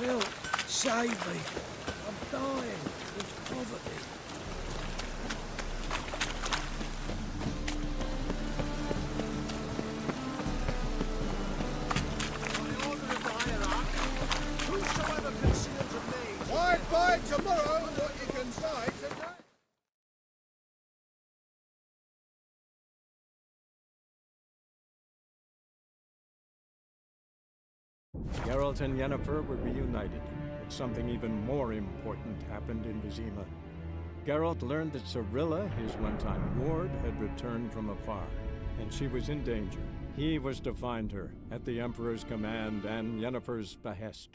Phil, save me. I'm dying of poverty. Whosoever conceals a maid... Why buy tomorrow what you can buy today? Geralt and Yennefer were reunited, but something even more important happened in Vizima. Geralt learned that Cirilla, his one-time ward, had returned from afar, and she was in danger. He was to find her, at the Emperor's command and Yennefer's behest.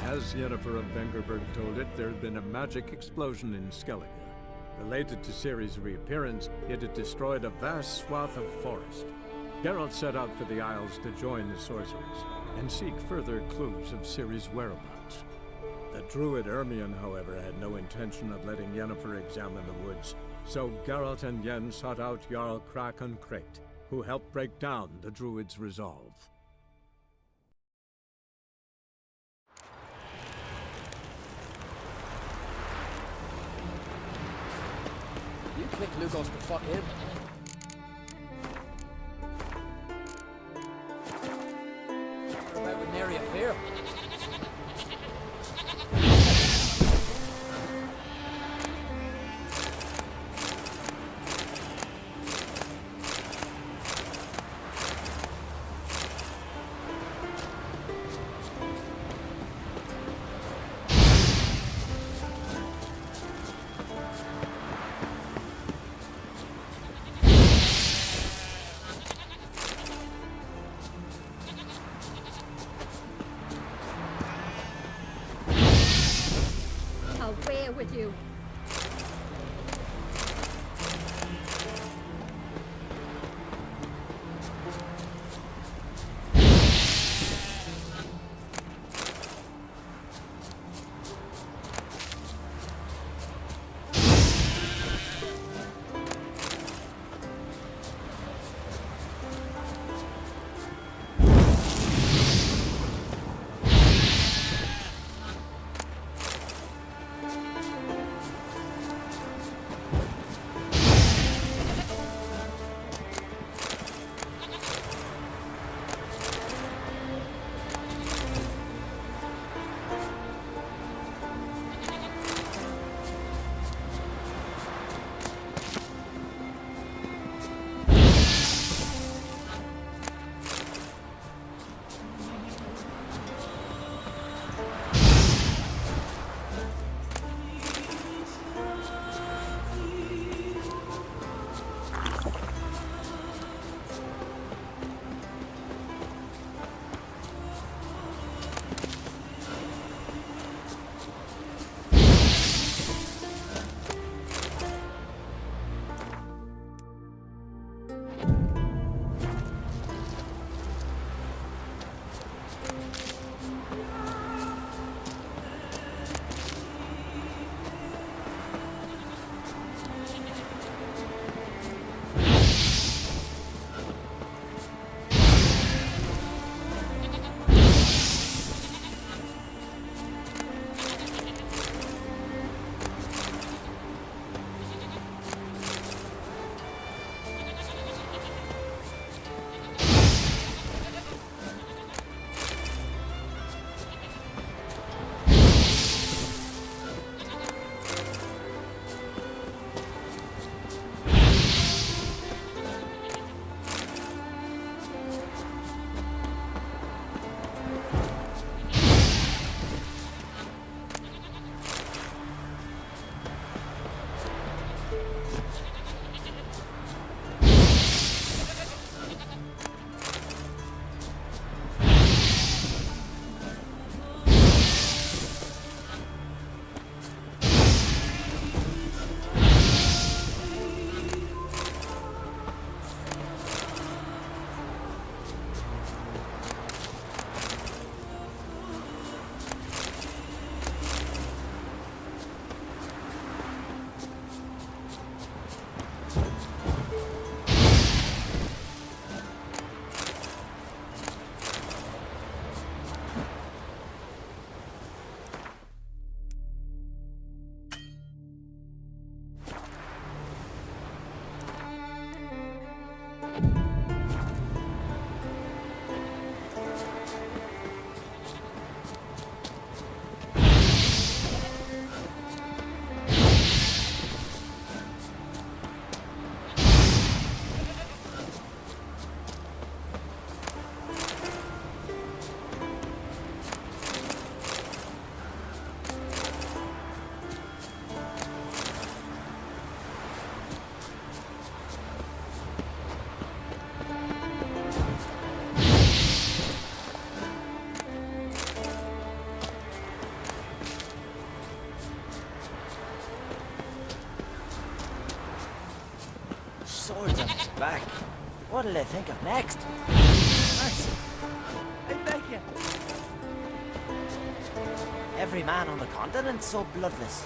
As Yennefer of Vengerberg told it, there had been a magic explosion in Skellige. Related to Ciri's reappearance, it had destroyed a vast swath of forest. Geralt set out for the Isles to join the sorcerers, and seek further clues of Ciri's whereabouts. The druid Ermion, however, had no intention of letting Yennefer examine the woods, so Geralt and Yen sought out Jarl Krakon Krayt, who helped break down the druid's resolve. You click Lugos to fuck him. About with nary a fear. With you. back. What'll they think of next? Mercy. I beg you. Every man on the continent so bloodless.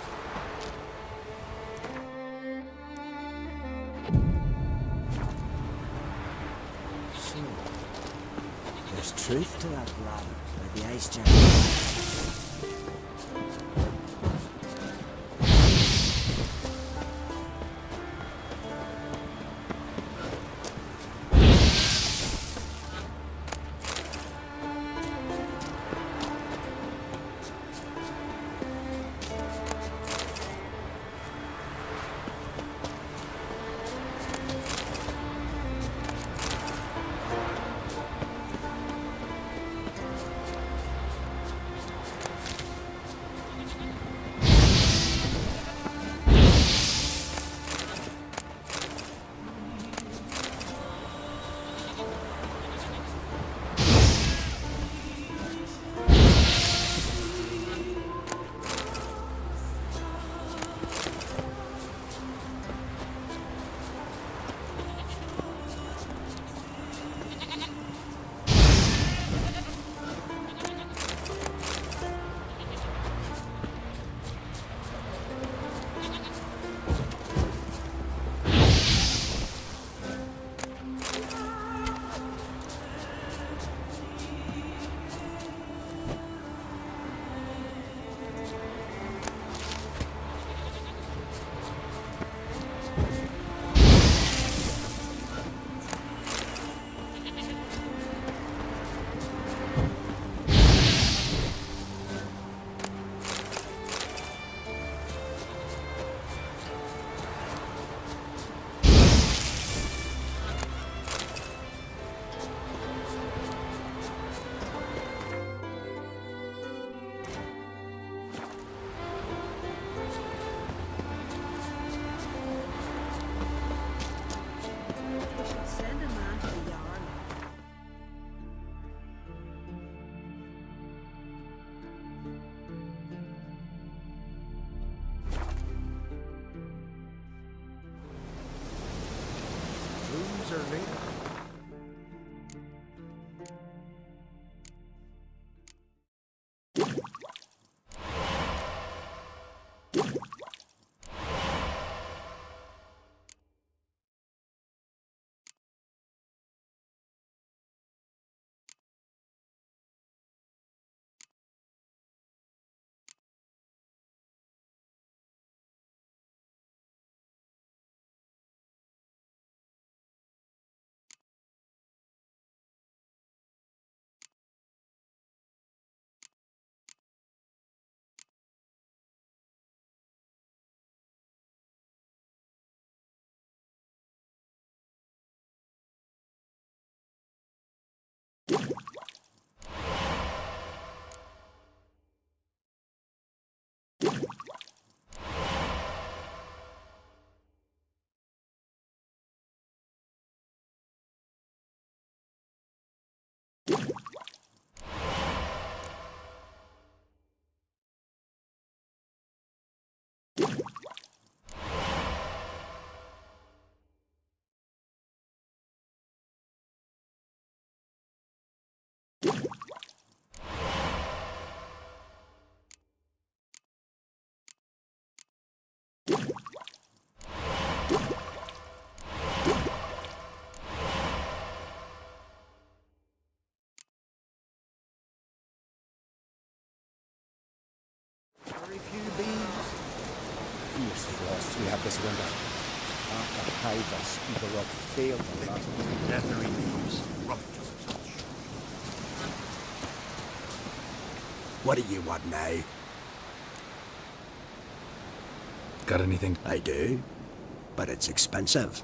So, there's truth to that blather by the ice giant. Send a man to the yard. Rooms are later. Very few bees. Fierce frosts we have this winter. After hides I speak the rock failed the last one. Leathery leaves, rough to the touch. What do you want now? Got anything? I do, but it's expensive.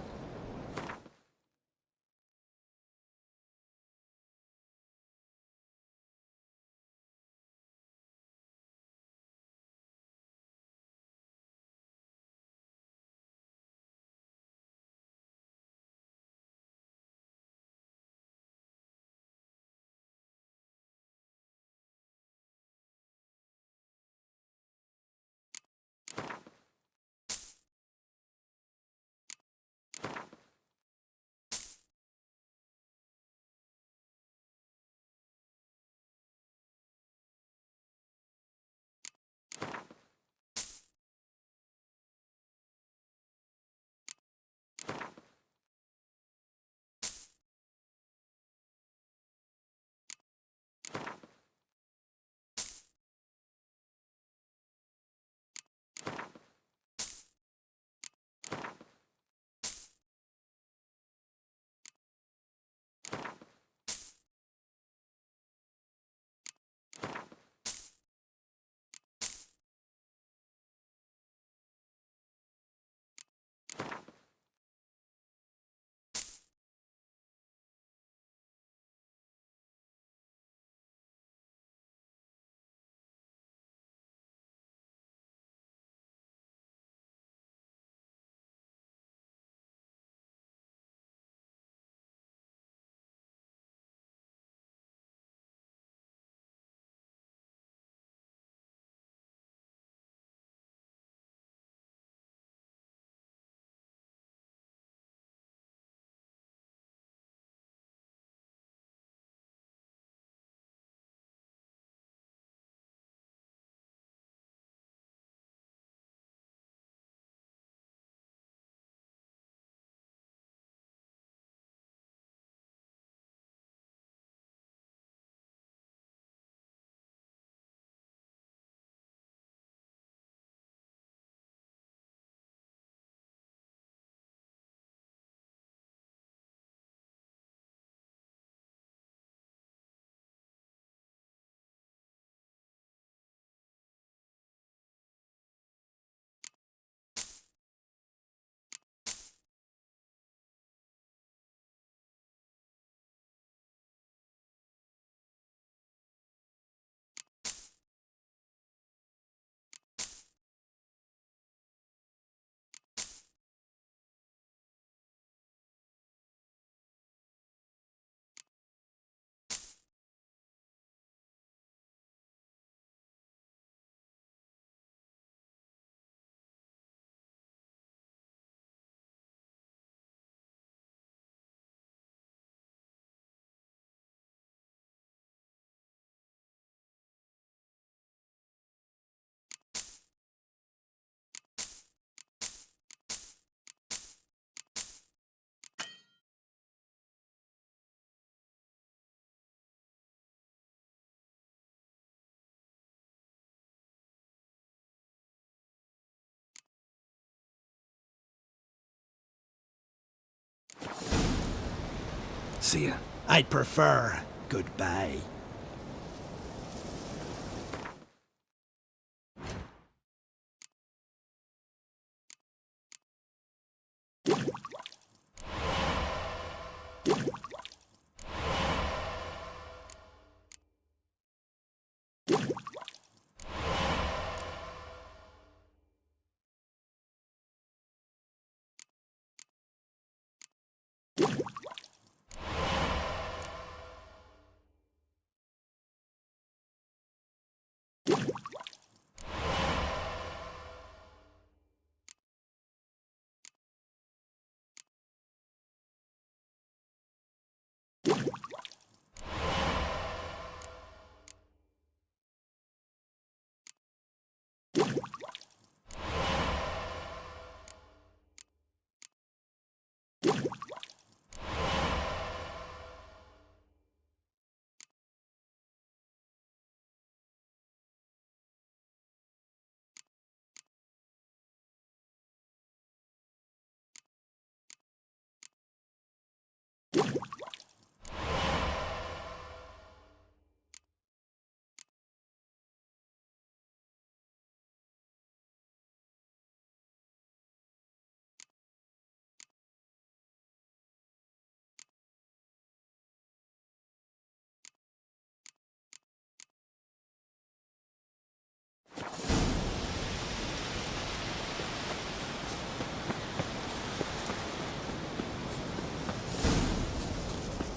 See ya. I'd prefer goodbye.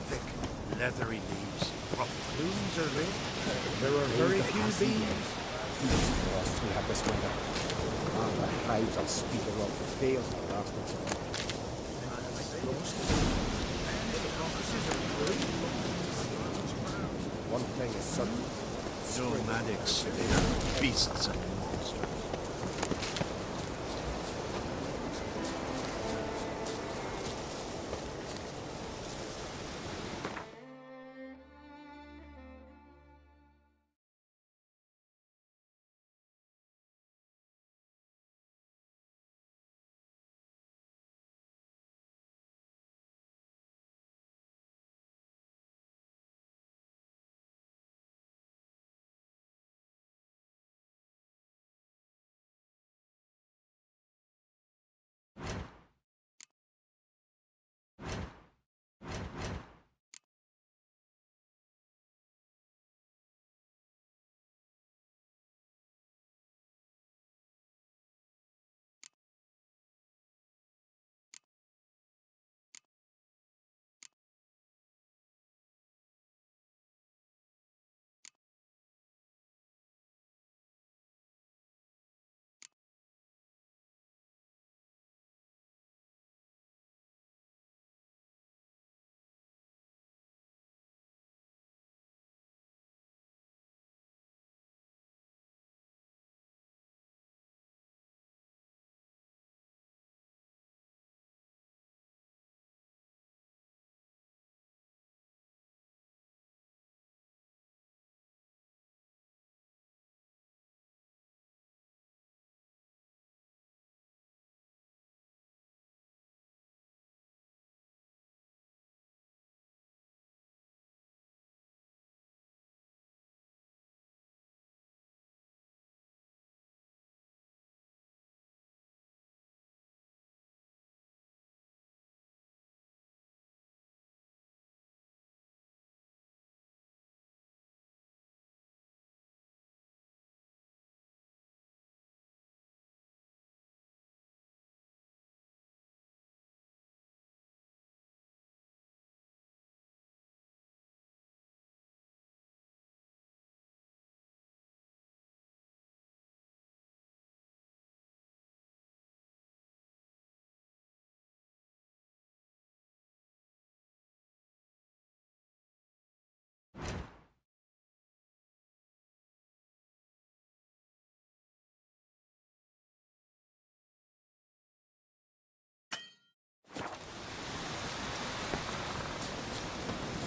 Thick, leathery leaves. Rough. Blooms are red. There are very few bees. Peace for us we have this winter. The hives I'll speak of fail to last until one thing is certain. Nomadics, they are beasts and monsters.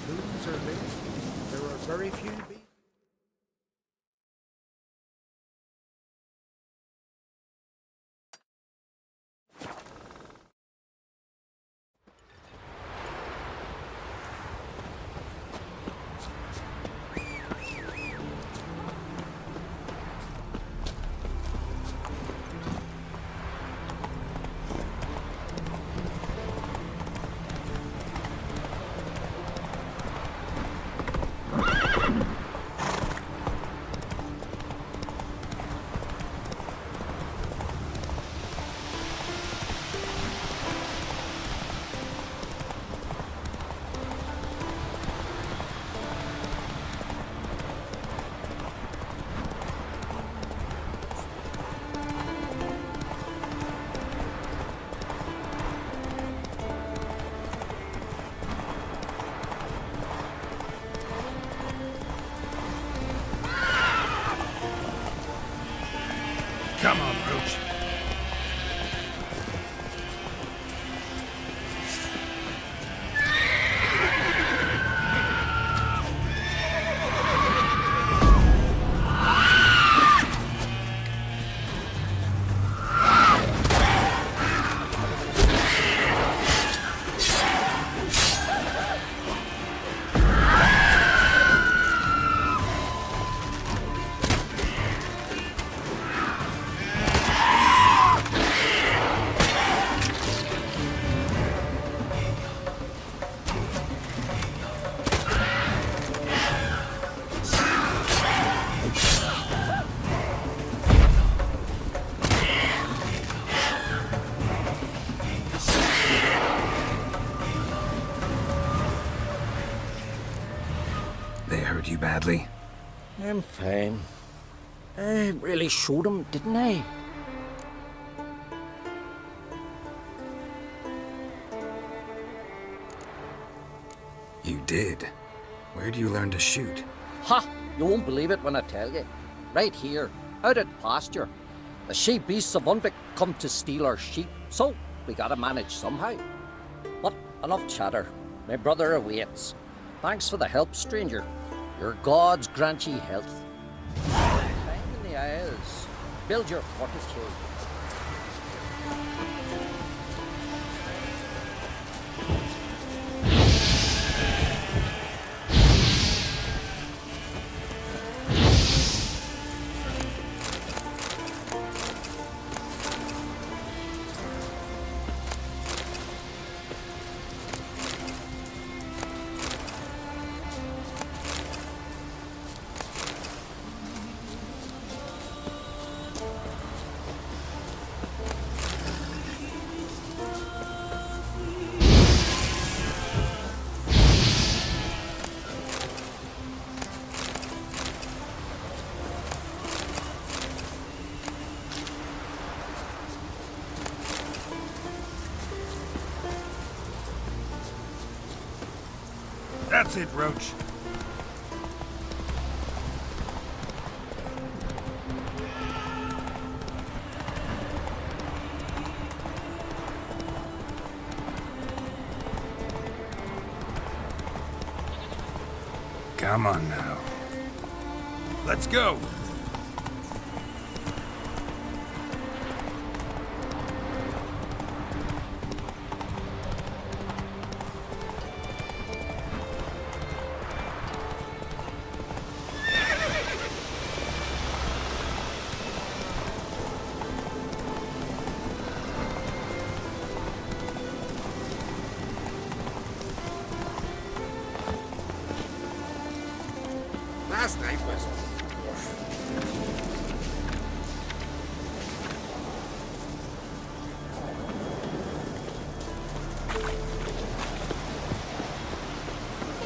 Blooms are red. There are very few bees. They hurt you badly? I'm fine. I really showed him, didn't I? You did. Where do you learn to shoot? Ha! You won't believe it when I tell you. Right here, out at pasture. The she beasts of Unvik come to steal our sheep, so we gotta manage somehow. But enough chatter. My brother awaits. Thanks for the help, stranger. Your gods grant ye health. Time in the Isles. Build your fortitude. That's it, Roach. Come on now. Let's go. Last night was...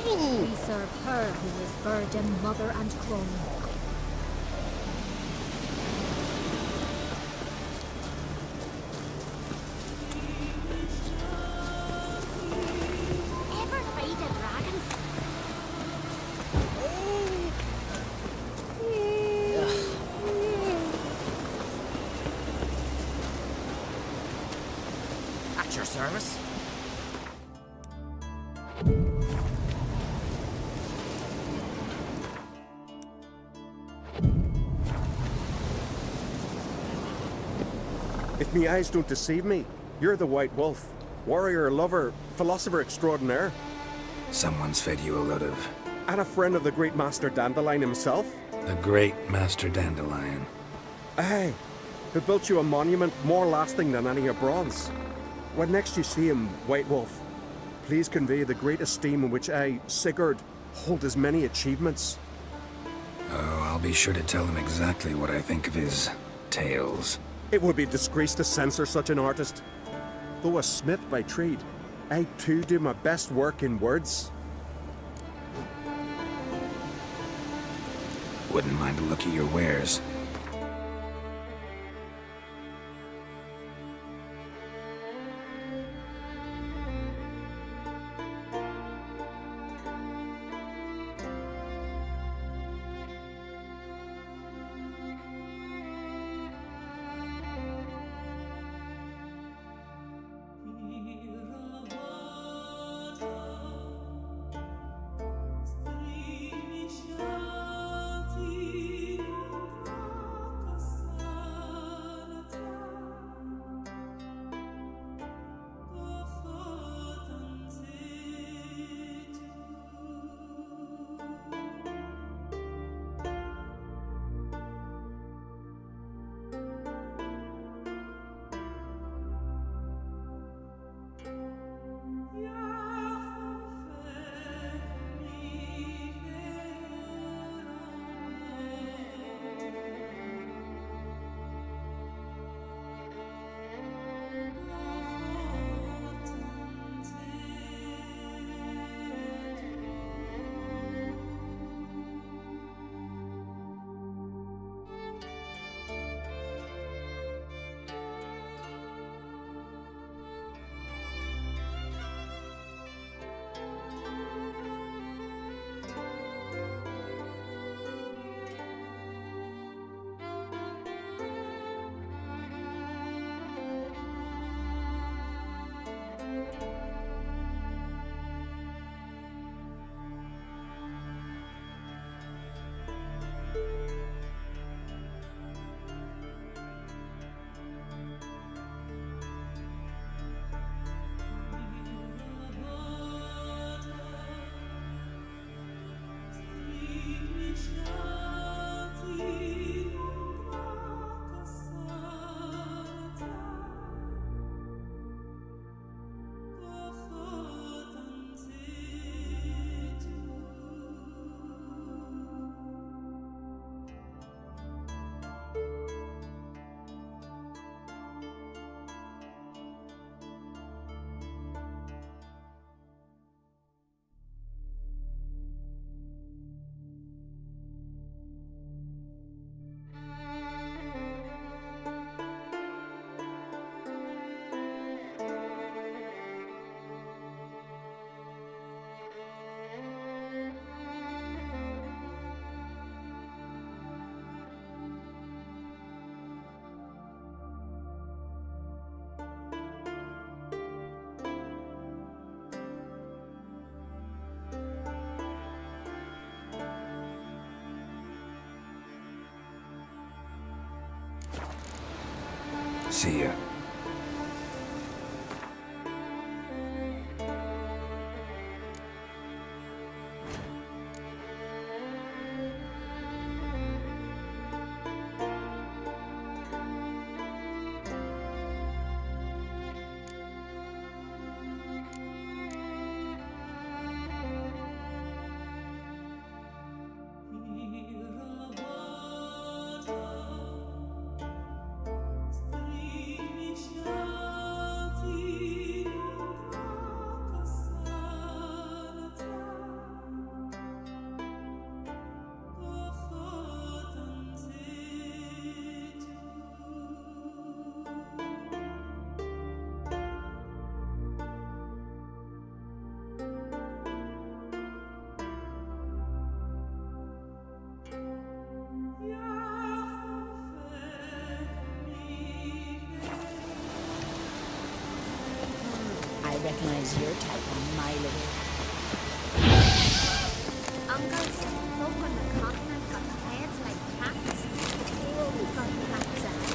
We serve her who is virgin, mother, and crone. Ever fight a dragon? At your service. If me eyes don't deceive me, you're the White Wolf. Warrior, lover, philosopher extraordinaire. Someone's fed you a load of... And a friend of the great Master Dandelion himself. The great Master Dandelion. Aye, who built you a monument more lasting than any of bronze. When next you see him, White Wolf, please convey the great esteem in which I, Sigurd, hold his many achievements. Oh, I'll be sure to tell him exactly what I think of his tales. It would be disgrace to censor such an artist. Though a smith by trade, I too do my best work in words. Wouldn't mind a look at your wares. See ya. I recognize your type a mile away. Uncles, folk on the continent got heads like cats. Oh, we got cats eyes.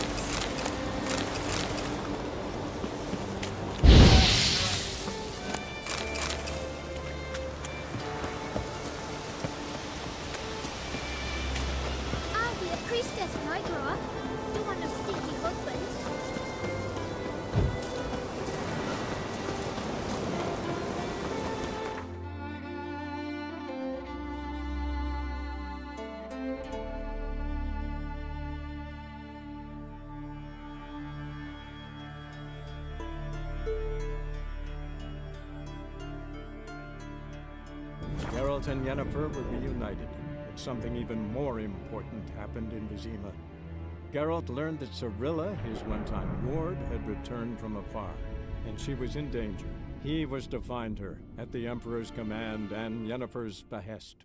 I'll be a priestess when I grow up. Don't want no stinky husband. Geralt and Yennefer were reunited, but something even more important happened in Vizima. Geralt learned that Cirilla, his one-time ward, had returned from afar, and she was in danger. He was to find her, at the Emperor's command and Yennefer's behest.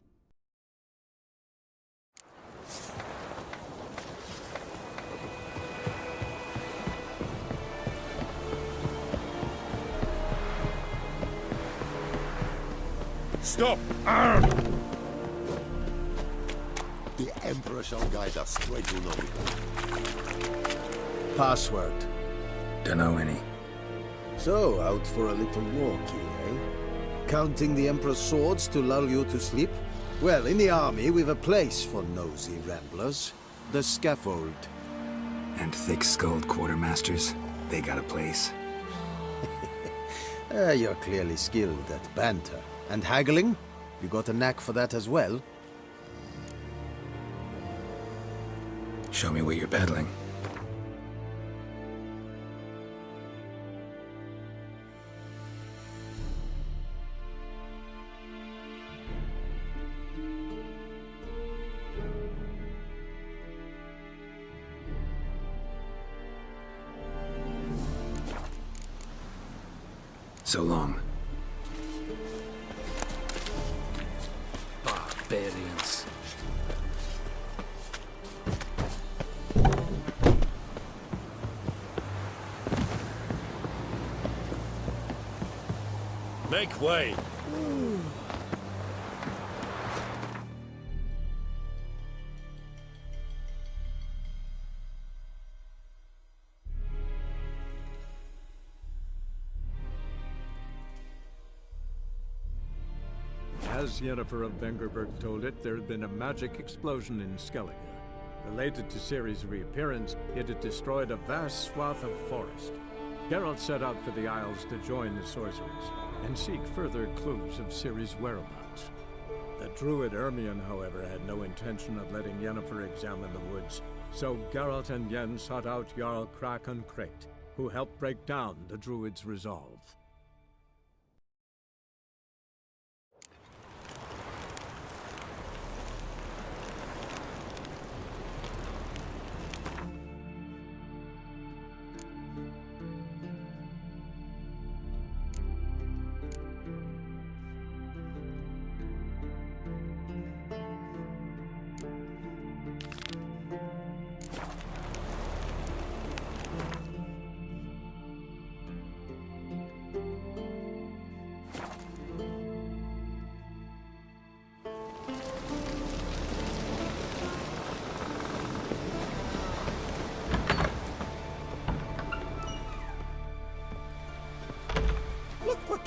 Stop! The Emperor shall guide us straight to know. Password. Dunno any. So, out for a little walkie, eh? Counting the Emperor's swords to lull you to sleep? Well, in the army, we've a place for nosy ramblers. The scaffold. And thick-skulled quartermasters, they got a place. You're clearly skilled at banter. And haggling? You got a knack for that as well? Show me what you're peddling. So long. Barbarians. Make way! As Yennefer of Vengerberg told it, there had been a magic explosion in Skellige. Related to Ciri's reappearance, it had destroyed a vast swath of forest. Geralt set out for the Isles to join the sorcerers, and seek further clues of Ciri's whereabouts. The druid Ermion, however, had no intention of letting Yennefer examine the woods, so Geralt and Yen sought out Jarl Krakon Krekt, who helped break down the druid's resolve.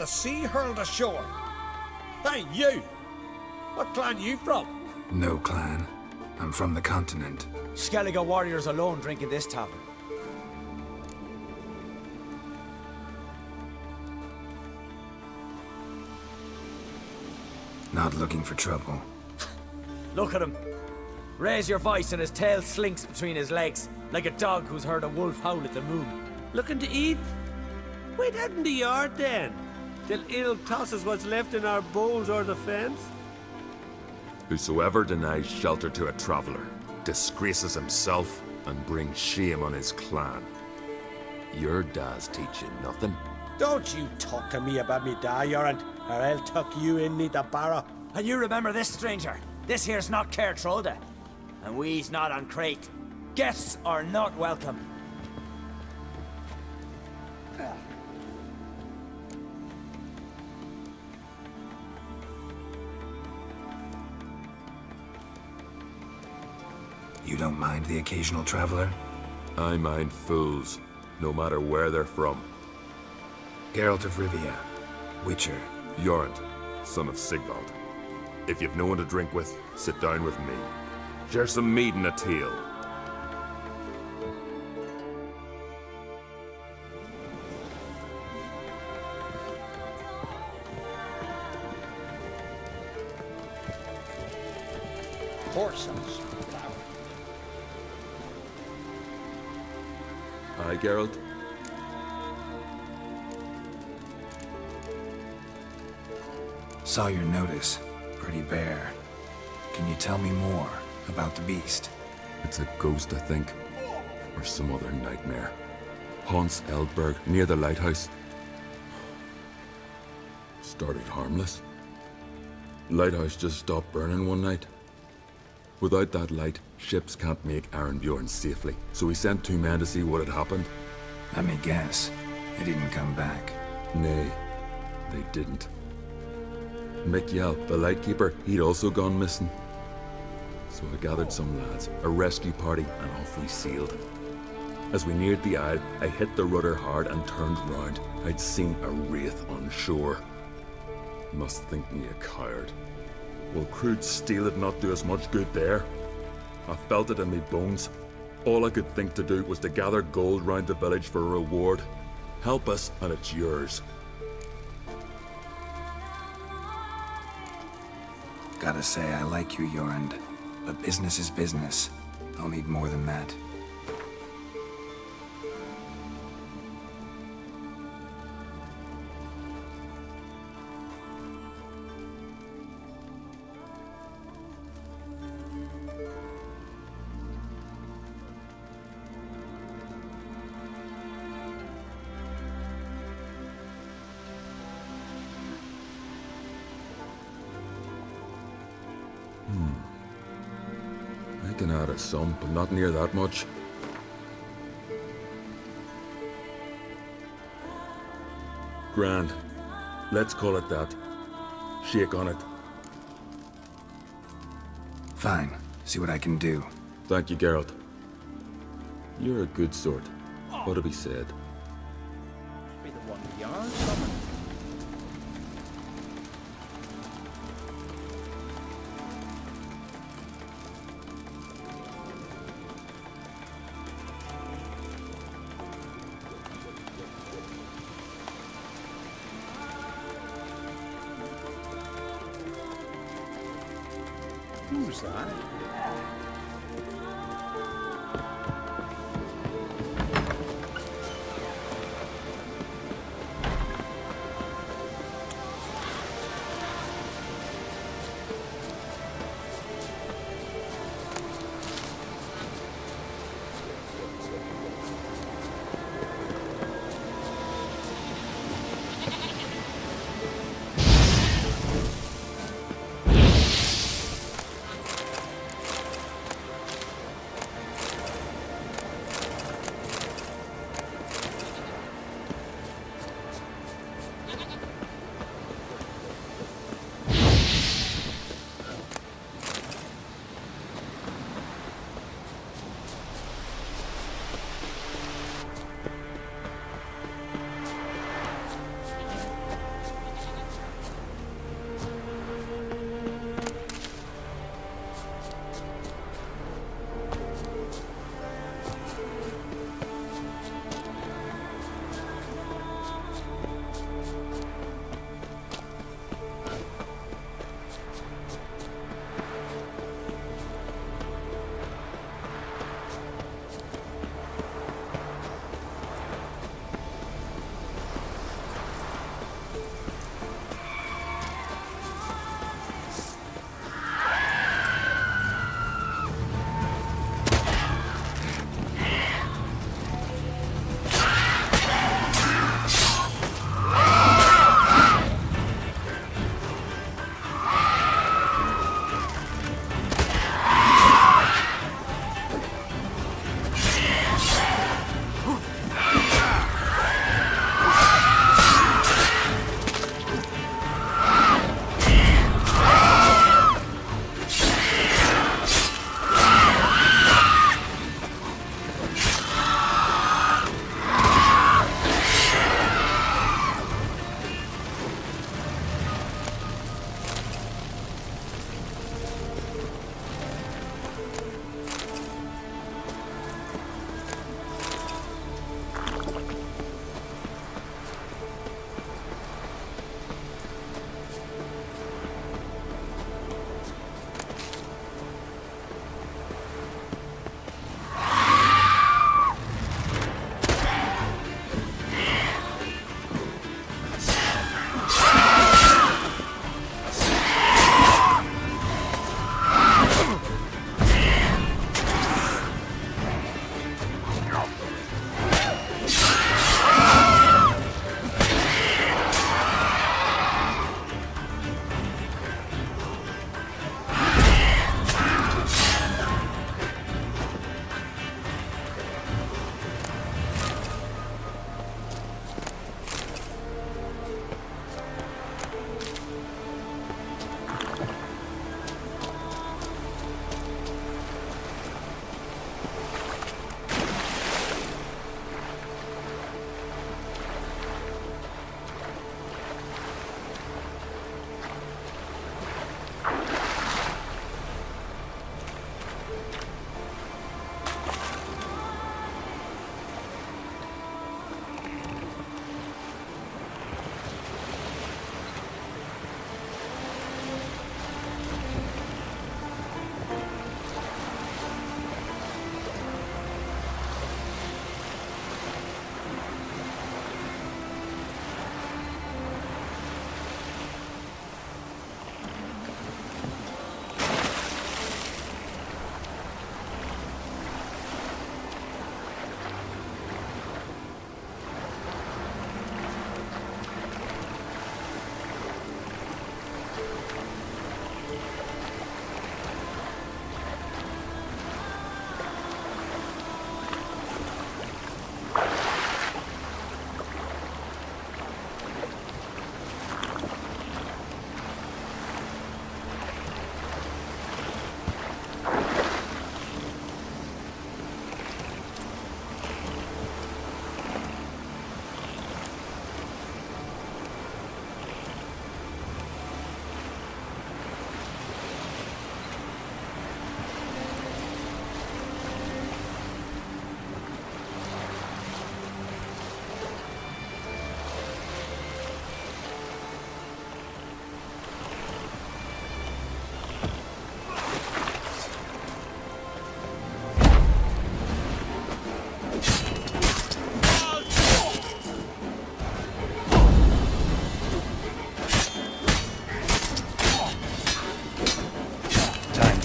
the sea hurled ashore. Hey, you! What clan you from? No clan. I'm from the continent. Skellige warriors alone drink in this tavern. Not looking for trouble. Look at him. Raise your voice and his tail slinks between his legs, like a dog who's heard a wolf howl at the moon. Looking to eat? Wait out in the yard then, till ill tosses what's left in our bowls or the fence. Whosoever denies shelter to a traveller disgraces himself and brings shame on his clan. Your dad's teach you nothing. Don't you talk to me about me da, Yorant, or I'll tuck you in me the barrow. And you remember this, stranger. This here's not Cair Trolda, and we's not on Crate. Guests are not welcome. You don't mind the occasional traveler? I mind fools, no matter where they're from. Geralt of Rivia, Witcher. Jorund, son of Sigvald. If you've no one to drink with, sit down with me. Share some mead and a tale. Horses. Aye, Geralt? Saw your notice. Pretty bare. Can you tell me more about the beast? It's a ghost, I think. Or some other nightmare. Haunts Eldberg, near the lighthouse. Started harmless. Lighthouse just stopped burning one night. Without that light, ships can't make Arenbjorn safely, so we sent 2 men to see what had happened. Let me guess. They didn't come back. Nay, they didn't. Mikjal, the lightkeeper, he'd also gone missing. So I gathered some lads, a rescue party, and off we sailed. As we neared the isle, I hit the rudder hard and turned round. I'd seen a wraith on shore. Must think me a coward. Will crude steel it not do us much good there? I felt it in me bones. All I could think to do was to gather gold round the village for a reward. Help us, and it's yours. Gotta say, I like you, Jorund. But business is business. I'll need more than that. I can add a some, but not near that much. Grand. Let's call it that. Shake on it. Fine. See what I can do. Thank you, Geralt. You're a good sort. What to be said. Be the one with yarn, someone. Who's that?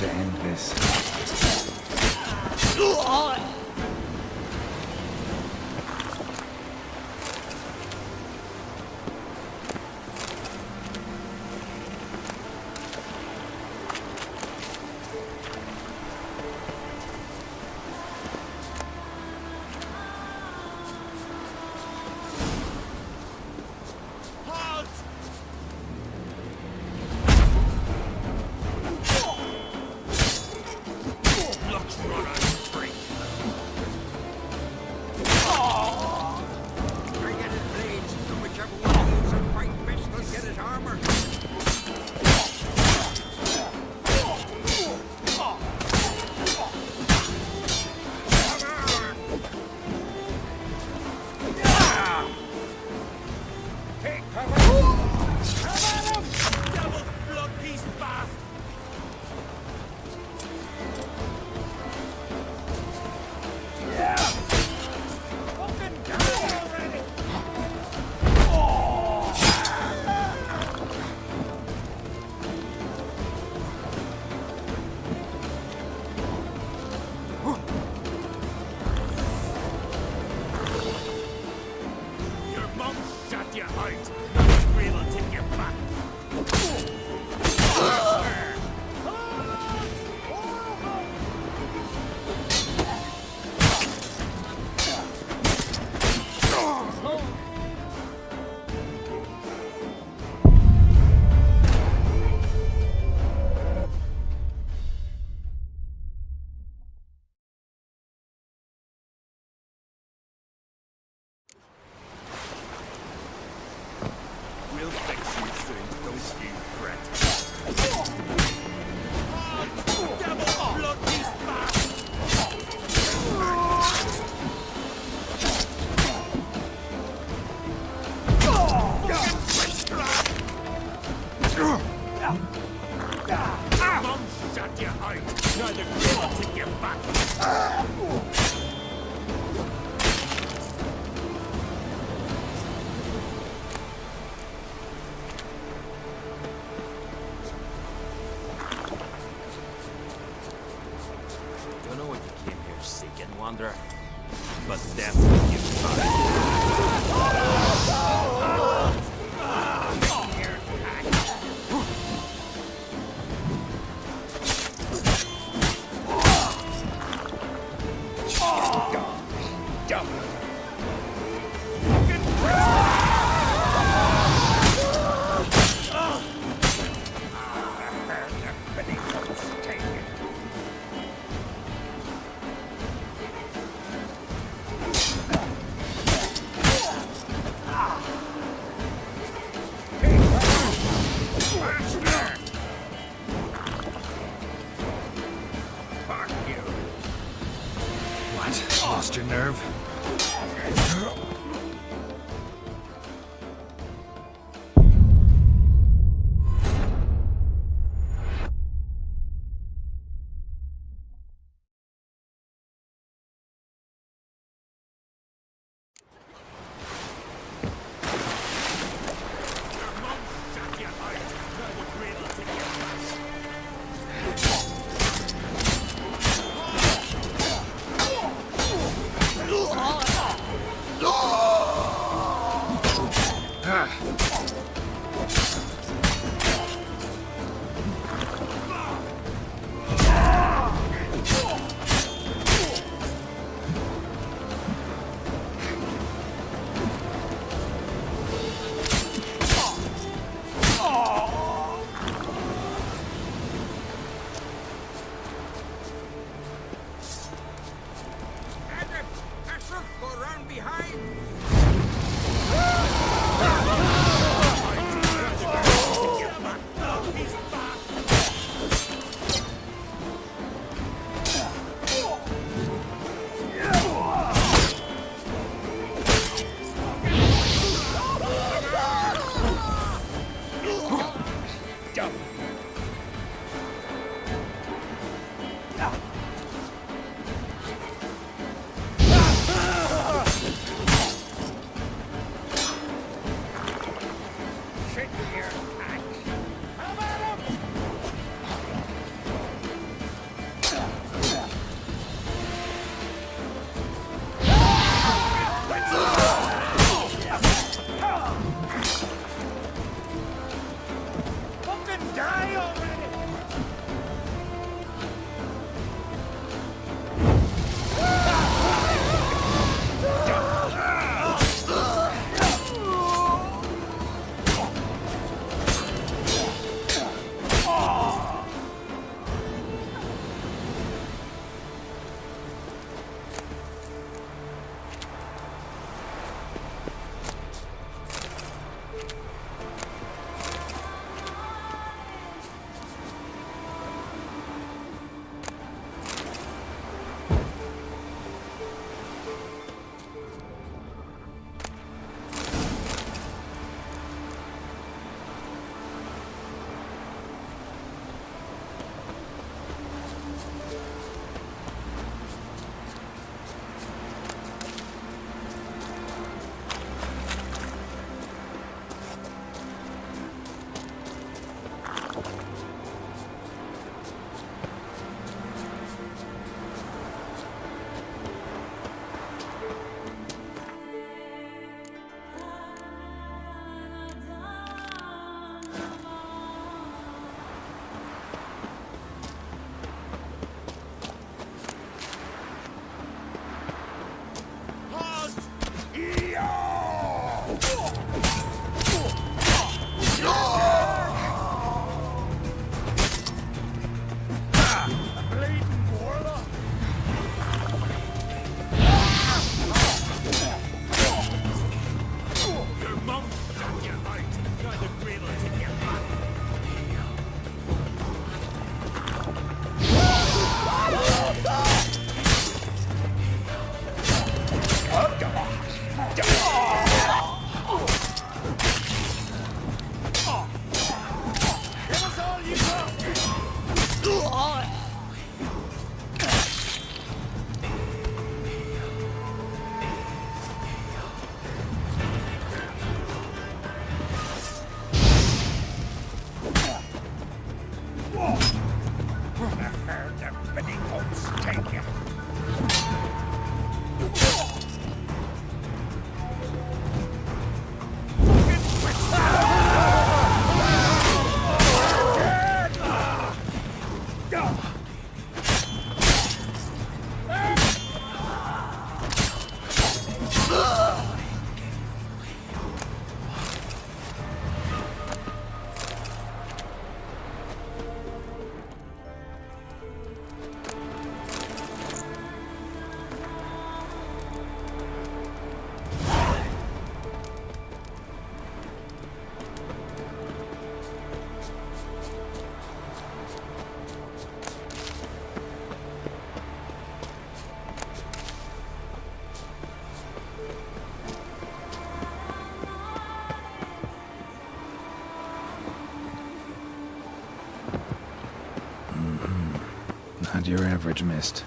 to end this. We'll fix you soon, don't you fret. Devil blood beast fast! Mum shut you out! Neither will take you back! Don't know what you came here seeking, Wanderer, but that's what you find. What? Lost your nerve? Oh! The bidding oats take you. Not your average mist.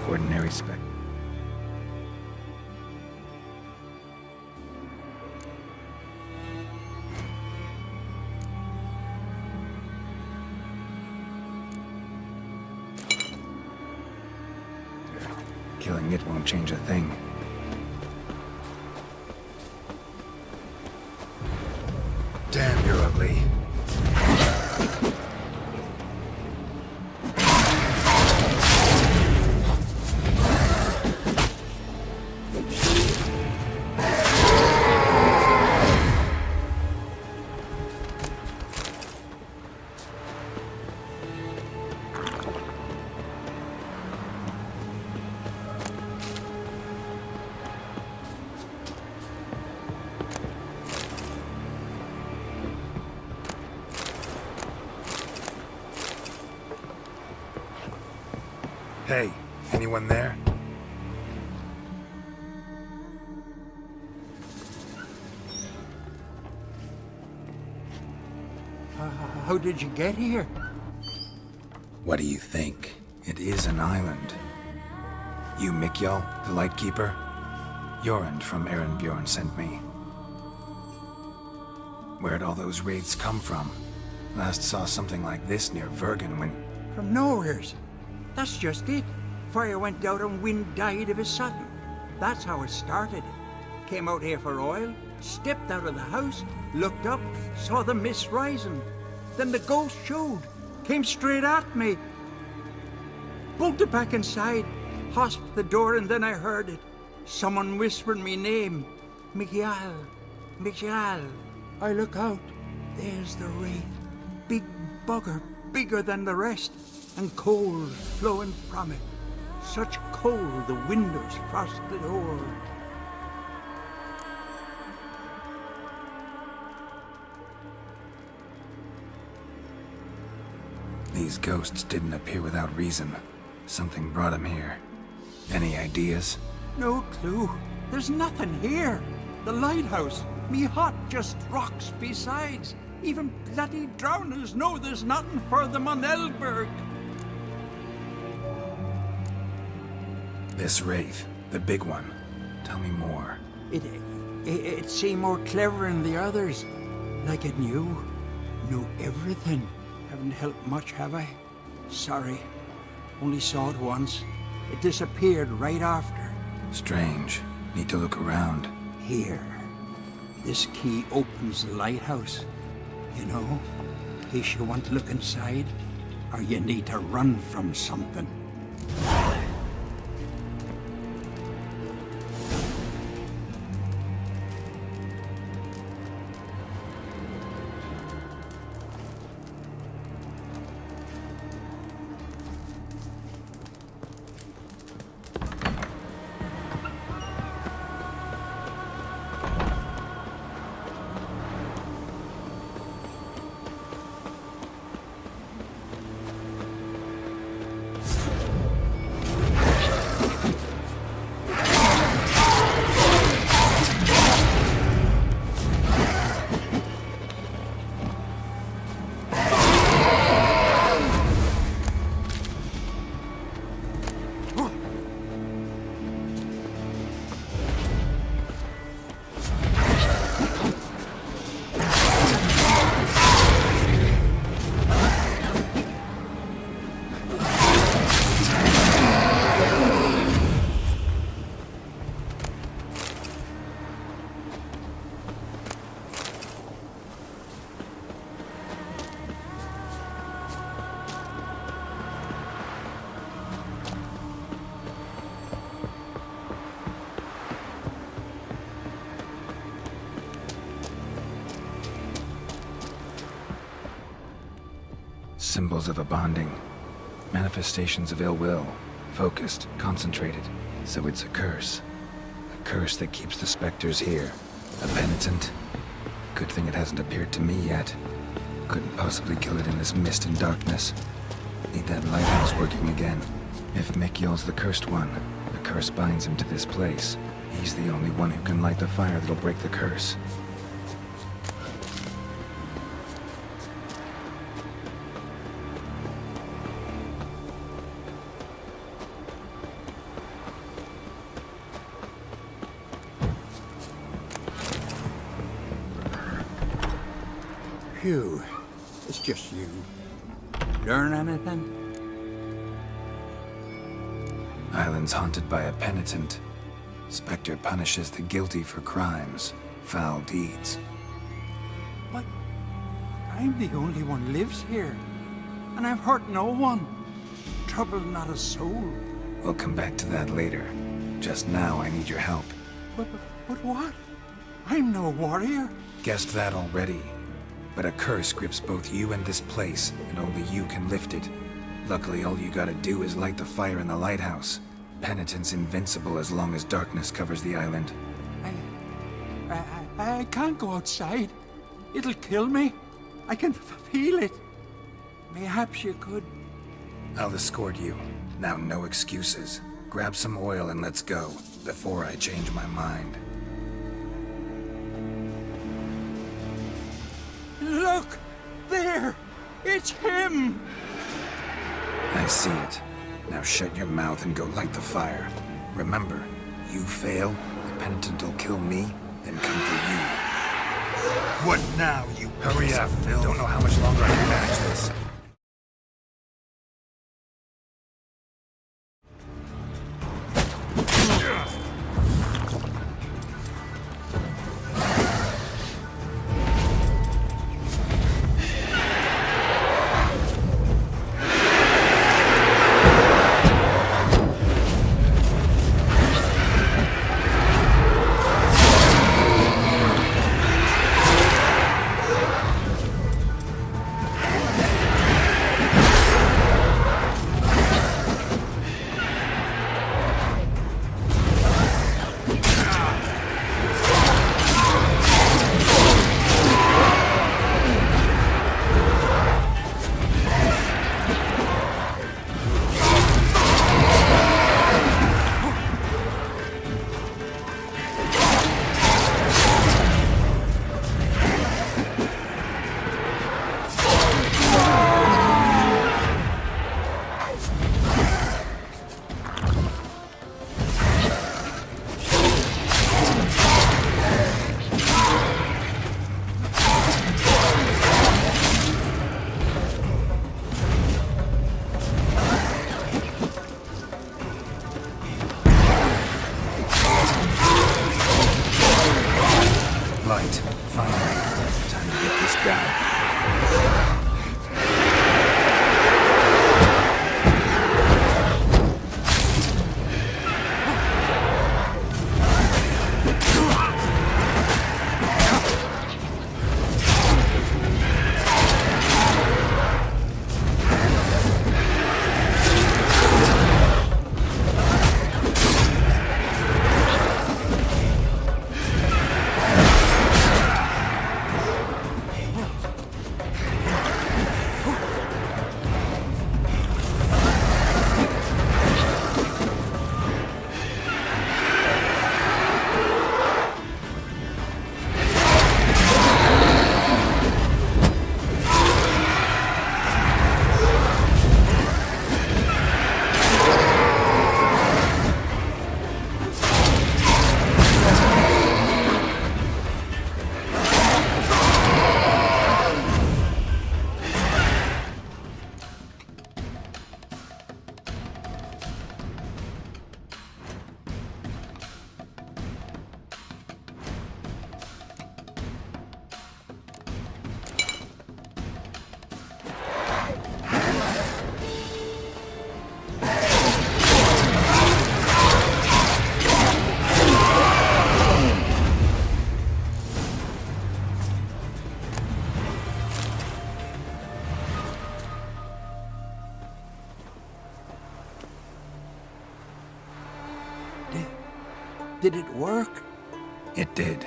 Ordinary spec. Killing it won't change a thing. Damn, you're ugly. Hey, anyone there? How did you get here? What do you think? It is an island. You Mikjal, the Lightkeeper? Jorund from Bjorn sent me. Where'd all those wraiths come from? Last saw something like this near Vergen when... From nowheres. That's just it. Fire went out and wind died of a sudden. That's how it started. Came out here for oil, stepped out of the house, looked up, saw the mist rising. Then the ghost showed, came straight at me. Bolted back inside, hosped the door, and then I heard it. Someone whispered me name. Mikjal. Mikjal. I look out. There's the wraith. Big bugger, bigger than the rest, and cold flowing from it. Such cold the windows frosted o'er. These ghosts didn't appear without reason. Something brought them here. Any ideas? No clue. There's nothing here. The lighthouse, me hut, just rocks besides. Even bloody drowners know there's nothing for them on Elberg. This wraith, the big one. Tell me more. It seemed more clever than the others. Like it knew everything. Haven't helped much, have I? Sorry. Only saw it once. It disappeared right after. Strange. Need to look around. Here. This key opens the lighthouse. You know, in case you want to look inside, or you need to run from something. symbols of a bonding. Manifestations of ill will. Focused, concentrated. So it's a curse. A curse that keeps the specters here. A penitent. Good thing it hasn't appeared to me yet. Couldn't possibly kill it in this mist and darkness. Need that lighthouse working again. If Mikyol's the cursed one, the curse binds him to this place. He's the only one who can light the fire that'll break the curse. Phew. It's just you. Learn anything? Island's haunted by a penitent. Spectre punishes the guilty for crimes, foul deeds. But I'm the only one lives here. And I've hurt no one. Troubled not a soul. We'll come back to that later. Just now, I need your help. But what? I'm no warrior. Guessed that already. But a curse grips both you and this place, and only you can lift it. Luckily, all you gotta do is light the fire in the lighthouse. Penitent's invincible as long as darkness covers the island. I can't go outside. It'll kill me. I can feel it. Perhaps you could. I'll escort you. Now, no excuses. Grab some oil and let's go, before I change my mind. Look! There! It's him! I see it. Now shut your mouth and go light the fire. Remember, you fail, the penitent will kill me, then come for you. What now, you Hurry up. Don't know how much longer I can manage this. Did it work? It did.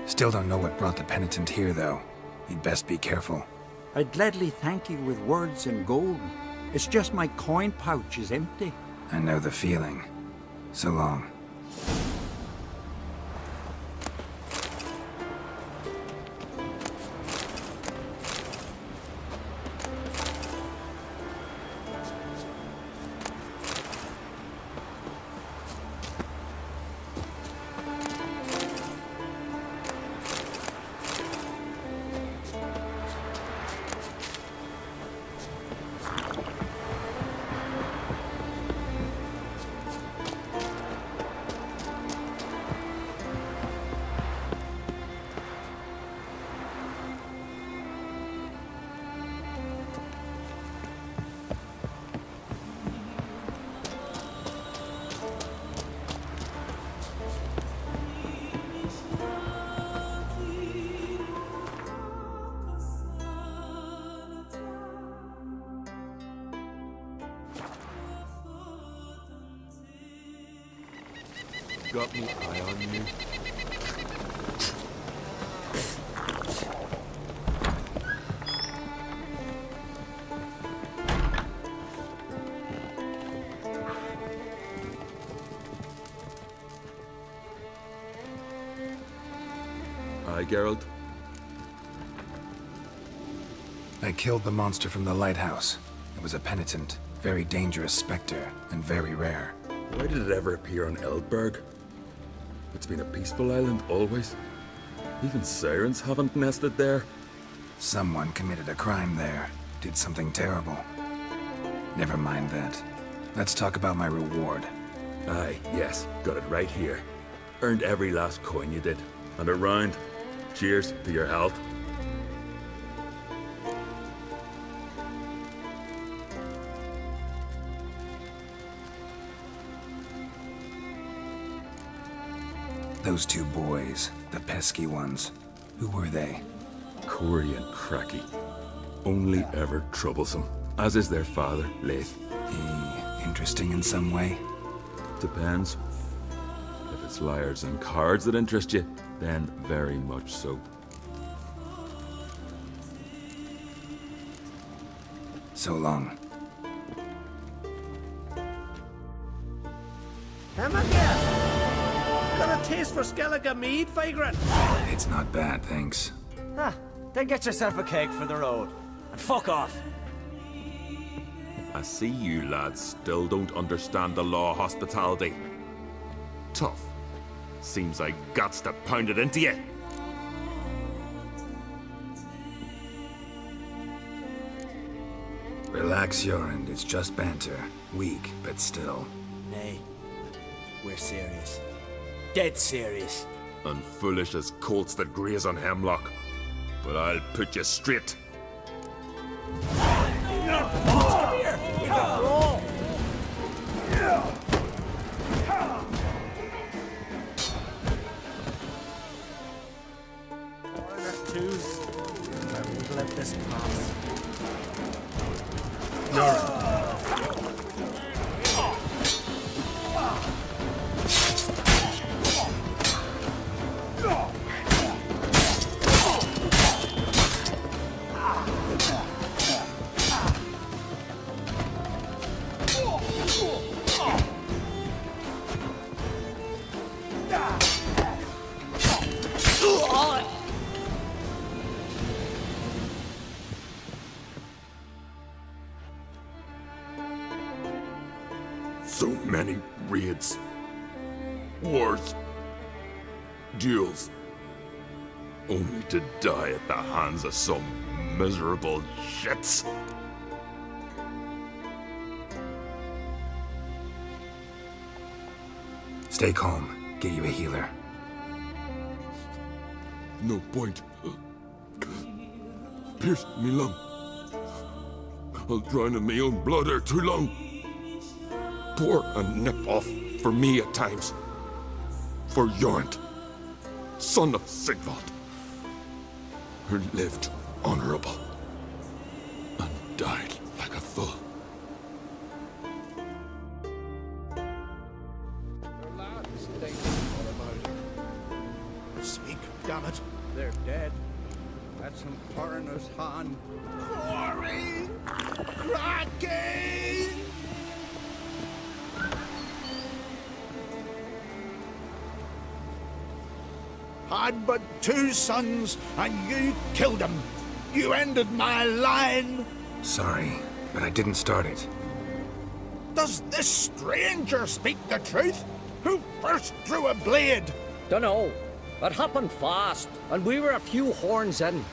Still don't know what brought the penitent here, though. You'd best be careful. I'd gladly thank you with words and gold. It's just my coin pouch is empty. I know the feeling. So long. Got me eye on you. Aye, Geralt. I killed the monster from the lighthouse. It was a penitent, very dangerous specter, and very rare. Why did it ever appear on Eldberg? It's been a peaceful island always. Even sirens haven't nested there. Someone committed a crime there. Did something terrible. Never mind that. Let's talk about my reward. Aye, yes, got it right here. Earned every last coin you did. And a round. Cheers to your health. Those two boys, the pesky ones. Who were they? Corey and Cracky. Only ever troublesome. As is their father, Leith. He interesting in some way? Depends. If it's liars and cards that interest you, then very much so. So long. Come again. Got a taste for Skellige mead, vagrant? It's not bad, thanks. Ah, then get yourself a cake for the road. And fuck off. I see you lads still don't understand the law of hospitality. Tough. Seems like guts to pound it into you. Relax, Jorund. It's just banter. Weak, but still. Nay, we're serious. Dead serious. And foolish as colts that graze on hemlock. But I'll put you straight. Twos. I won't let this pass. So many raids. Wars. Duels. Only to die at the hands of some miserable shits. Stay calm. Get you a healer. No point. Pierced me lung. I'll drown in my own blood ere too long. Pour a nip off for me at times. For Jorund, son of Sigvald, who lived honorable and died like a fool. Your lads think what damn it. They're dead. That's some foreigner's hand. Quarry! Cracky! Had but 2 sons, and you killed them. You ended my line. Sorry, but I didn't start it. Does this stranger speak the truth? Who first drew a blade? Dunno. It happened fast, and we were a few horns in.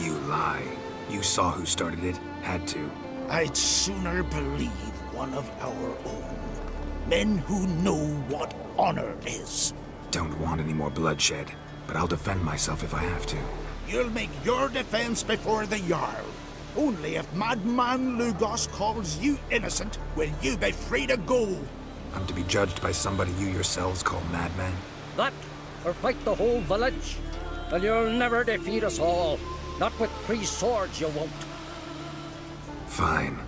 You lie. You saw who started it. Had to. I'd sooner believe one of our own. Men who know what honor is. Don't want any more bloodshed, but I'll defend myself if I have to. You'll make your defense before the Jarl. Only if Madman Lugos calls you innocent will you be free to go. I'm to be judged by somebody you yourselves call madman? That, or fight the whole village, and you'll never defeat us all. Not with 3 swords, you won't. Fine.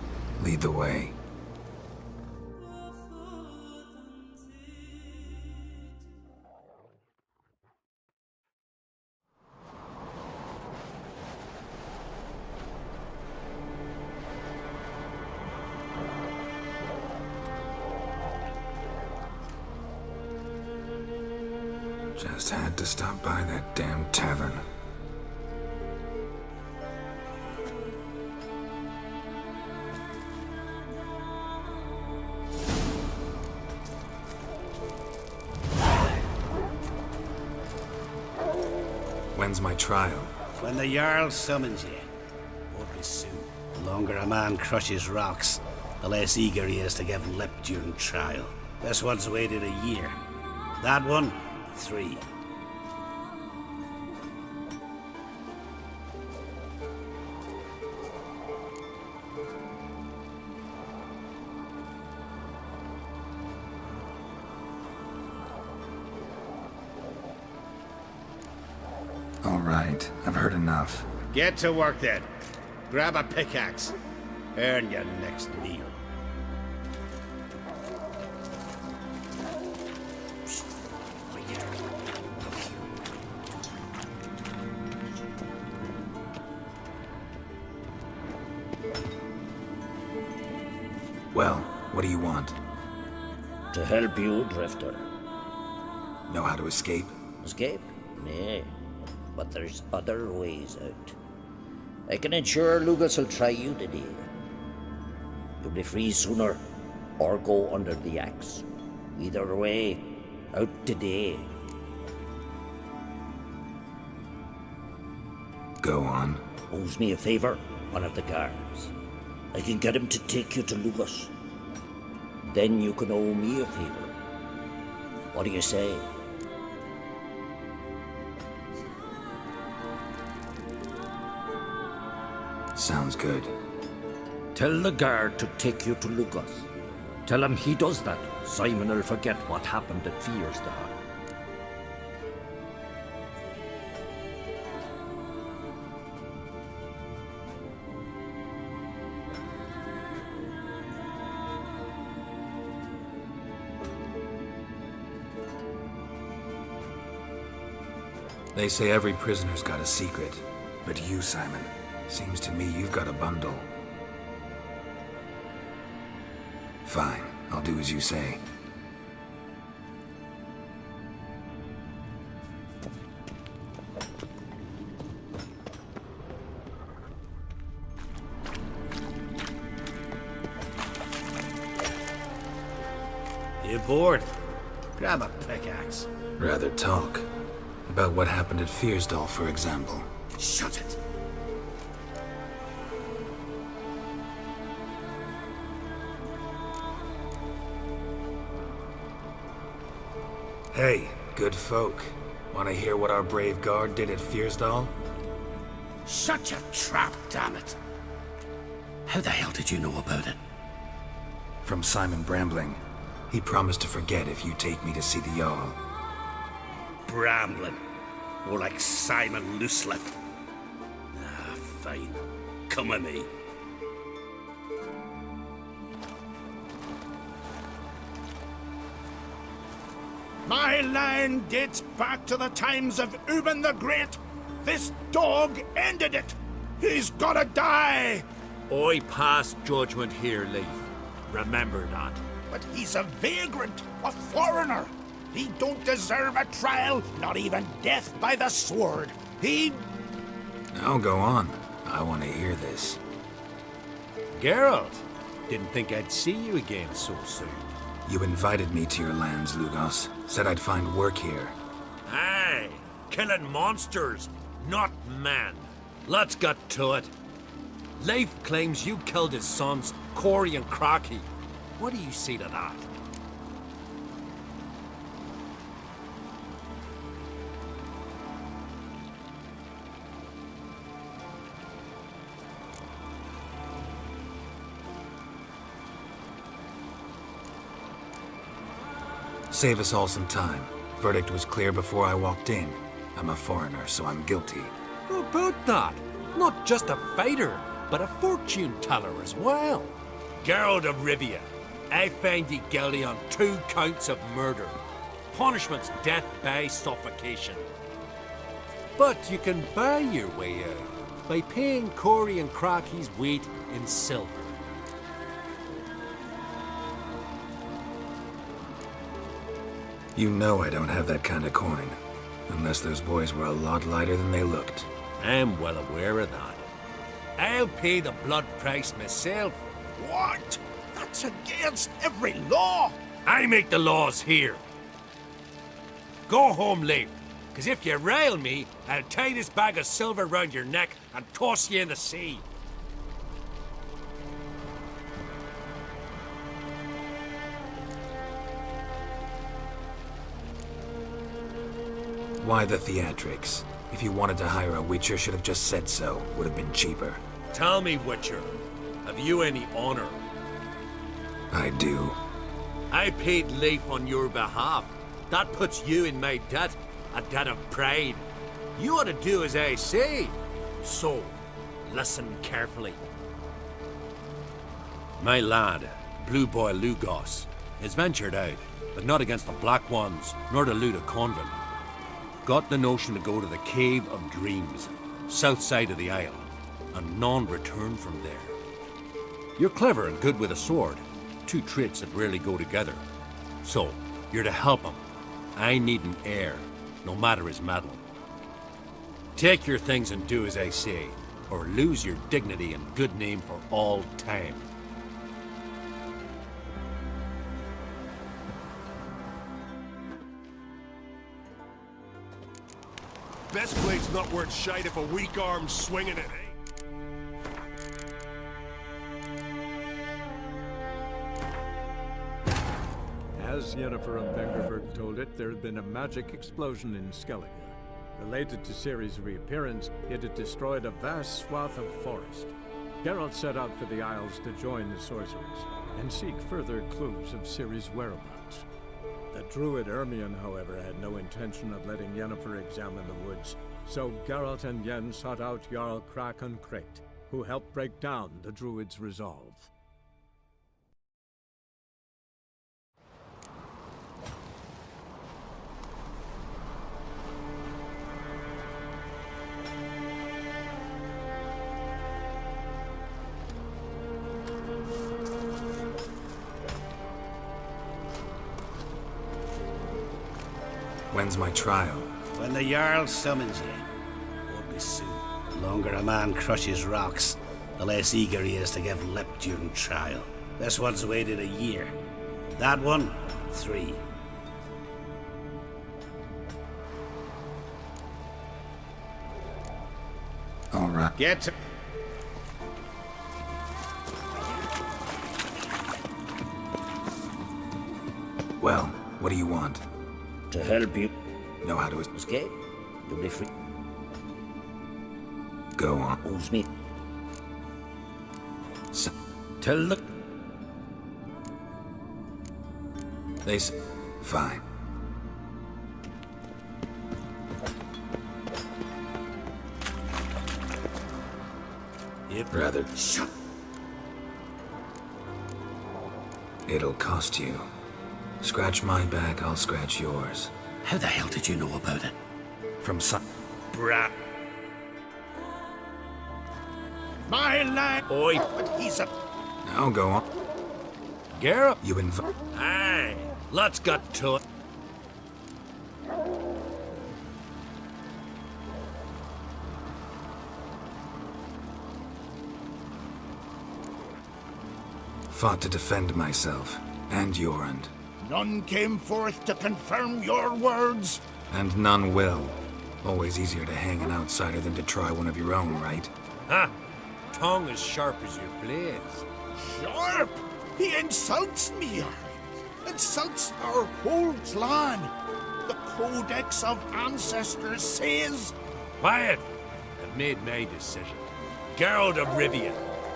Lead the way. Just had to stop by that damn tavern. When's my trial? When the Jarl summons you. Won't be soon. The longer a man crushes rocks, the less eager he is to give lip during trial. This one's waited a year. That one, 3. All right, I've heard enough. Get to work then. Grab a pickaxe. Earn your next meal. Well, what do you want? To help you, Drifter. Know how to escape? Escape? Nay. But there's other ways out. I can ensure Lugas will try you today. You'll be free sooner, or go under the axe. Either way, out today. Go on. Owes me a favor, one of the guards. I can get him to take you to Lugas. Then you can owe me a favor. What do you say? Sounds good. Tell the guard to take you to Lugas. Tell him he does that, Simon will forget what happened at Fearsdal. They say every prisoner's got a secret. But you, Simon, seems to me you've got a bundle. Fine, I'll do as you say. You bored? Grab a pickaxe. Rather talk. About what happened at Fearsdal, for example. Shut it. Hey, good folk. Want to hear what our brave guard did at Fearsdal? Such a trap, damn it. How the hell did you know about it? From Simon Brambling. He promised to forget if you take me to see the Jarl. Brambling. More like Simon Looselip. Ah, fine. Come with me. My land dates back to the times of Uben the Great. This dog ended it. He's gotta die. I pass judgment here, Leif. Remember that. But he's a vagrant, a foreigner. He don't deserve a trial, not even death by the sword. He... Now go on. I want to hear this. Geralt, didn't think I'd see you again so soon. You invited me to your lands, Lugos. Said I'd find work here. Aye, killing monsters, not man. Let's get to it. Leif claims you killed his sons, Corey and Crocky. What do you see to that? Save us all some time. Verdict was clear before I walked in. I'm a foreigner, so I'm guilty. About that. Not just a fighter, but a fortune teller as well. Geralt of Rivia, I find you guilty on 2 counts of murder. Punishment's death by suffocation. But you can buy your way out by paying Corey and Crocky's weight in silver. You know I don't have that kind of coin. Unless those boys were a lot lighter than they looked. I'm well aware of that. I'll pay the blood price myself. What? That's against every law. I make the laws here. Go home, Leif, because if you rile me, I'll tie this bag of silver round your neck and toss you in the sea. Why the theatrics? If you wanted to hire a Witcher, should have just said so. Would have been cheaper. Tell me, Witcher, have you any honor? I do. I paid Leif on your behalf. That puts you in my debt, a debt of pride. You ought to do as I say. So, listen carefully. My lad, Blue Boy Lugos, has ventured out, but not against the Black Ones, nor to loot a convent. Got the notion to go to the Cave of Dreams, south side of the Isle, and none return from there. You're clever and good with a sword, 2 traits that rarely go together. So, you're to help him. I need an heir, no matter his mettle. Take your things and do as I say, or lose your dignity and good name for all time. Best blade's not worth shite if a weak arm's swinging it, eh? As Yennefer of Vengerberg told it, there had been a magic explosion in Skellige. Related to Ciri's reappearance, it had destroyed a vast swath of forest. Geralt set out for the Isles to join the sorcerers and seek further clues of Ciri's whereabouts. The druid Ermion, however, had no intention of letting Yennefer examine the woods, so Geralt and Yen sought out Jarl Krakon Krayt, who helped break down the druid's resolve. When's my trial? When the Jarl summons you. Won't be soon. The longer a man crushes rocks, the less eager he is to give lip during trial. This one's waited a year. That one, 3. All right. Get to... Well, what do you want? To help you. Know how to escape. You'll be free. Go on. Who's me? Tell the... They say... Fine. Yep. Rather... Shut. It'll cost you. Scratch my back, I'll scratch yours. How the hell did you know about it? From some... Brat. My lad. Oi, but he's a... Now go on. Garrett? You invite... Aye, let's get to it. Fought to defend myself, and Jorund. None came forth to confirm your words. And none will. Always easier to hang an outsider than to try one of your own, right? Ha! Tongue as sharp as your blades. Sharp? He insults me. Insults our whole clan. The Codex of Ancestors says... Quiet! I've made my decision. Geralt of Rivia,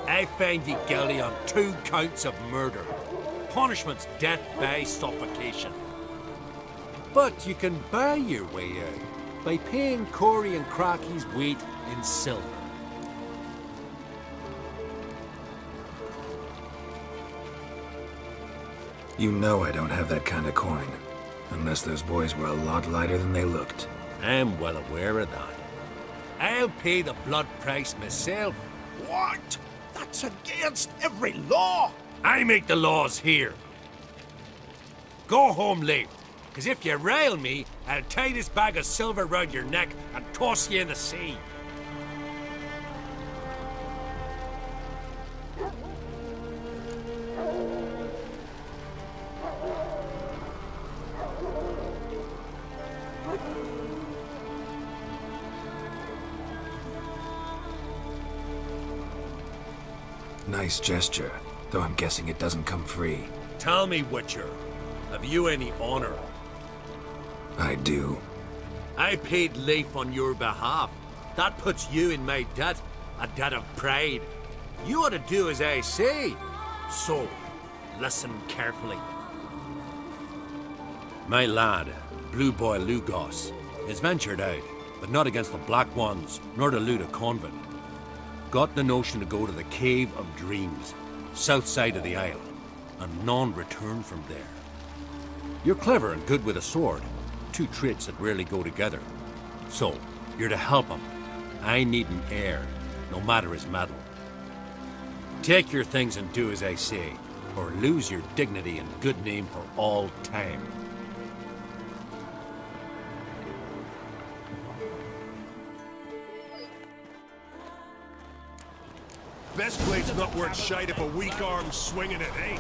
I find you guilty on 2 counts of murder. Punishment's death by suffocation. But you can buy your way out by paying Corey and Crocky's weight in silver. You know I don't have that kind of coin. Unless those boys were a lot lighter than they looked. I'm well aware of that. I'll pay the blood price myself. What? That's against every law. I make the laws here. Go home, Leif, because if you rile me, I'll tie this bag of silver round your neck and toss you in the sea. Nice gesture, though I'm guessing it doesn't come free. Tell me, Witcher, have you any honor? I do. I paid Leif on your behalf. That puts you in my debt, a debt of pride. You ought to do as I say. So, listen carefully. My lad, Blue Boy Lugos, has ventured out, but not against the Black Ones, nor to loot a convent. Got the notion to go to the Cave of Dreams, south side of the Isle, and none return from there. You're clever and good with a sword, 2 traits that rarely go together. So, you're to help him. I need an heir, no matter his mettle. Take your things and do as I say, or lose your dignity and good name for all time. Best blade's not worth shite if a weak arm's swinging it, eh?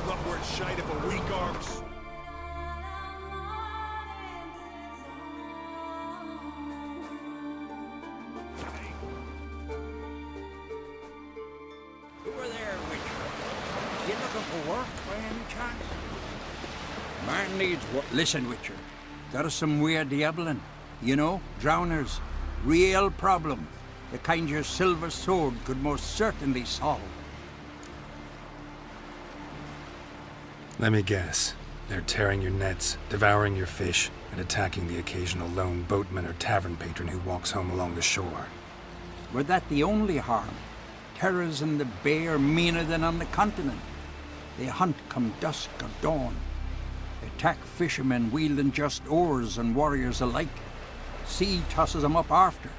Not worth shite if a weak arm's... Who are there, Witcher? You looking for work by any chance? Man needs work. Listen, Witcher. Got us some weird diabling. You know, drowners. Real problem. The kind your silver sword could most certainly solve. Let me guess. They're tearing your nets, devouring your fish, and attacking the occasional lone boatman or tavern patron who walks home along the shore. Were that the only harm? Terrors in the bay are meaner than on the continent. They hunt come dusk or dawn. Attack fishermen wielding just oars and warriors alike. Sea tosses them up after.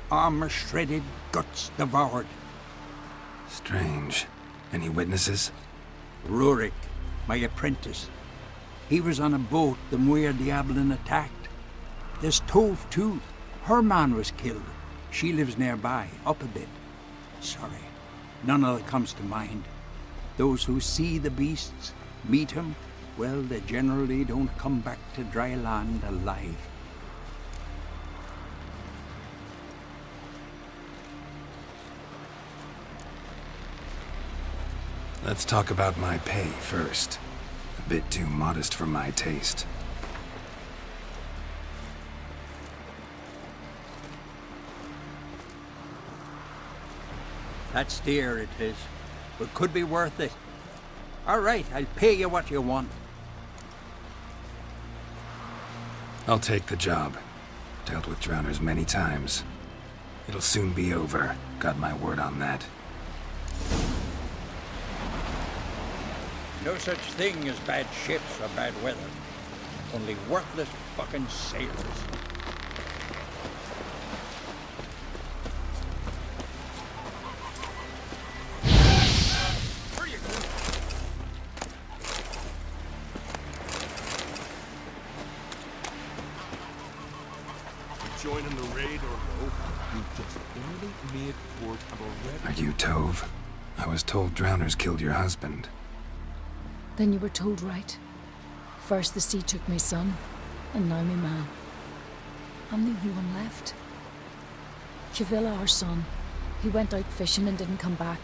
Armor shredded, guts devoured. Strange. Any witnesses? Rurik, my apprentice. He was on a boat the Muir Diablin attacked. There's Tove too. Her man was killed. She lives nearby, up a bit. Sorry, none other comes to mind. Those who see the beasts, meet him, well, they generally don't come back to dry land alive. Let's talk about my pay first. A bit too modest for my taste. That's dear, it is, but could be worth it. All right, I'll pay you what you want. I'll take the job. Dealt with drowners many times. It'll soon be over. Got my word on that. No such thing as bad ships or bad weather. Only worthless fucking sailors. Joining the raid or no? You've just barely made port of already. Are you Tove? I was told drowners killed your husband. Then you were told right. First the sea took my son, and now my man. I'm the only one left. Chavilla, our son, he went out fishing and didn't come back.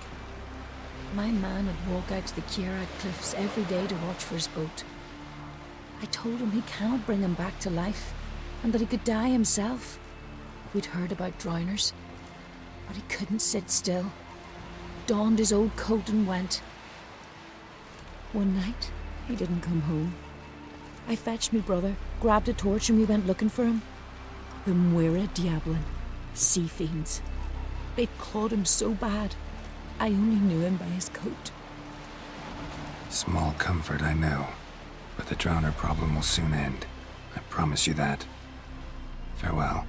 My man would walk out to the Kierad cliffs every day to watch for his boat. I told him he cannot bring him back to life, and that he could die himself. We'd heard about drowners, but he couldn't sit still. Donned his old coat and went. One night, he didn't come home. I fetched me brother, grabbed a torch, and we went looking for him. The Muira Diablin, sea fiends. They'd clawed him so bad, I only knew him by his coat. Small comfort, I know. But the drowner problem will soon end. I promise you that. Farewell.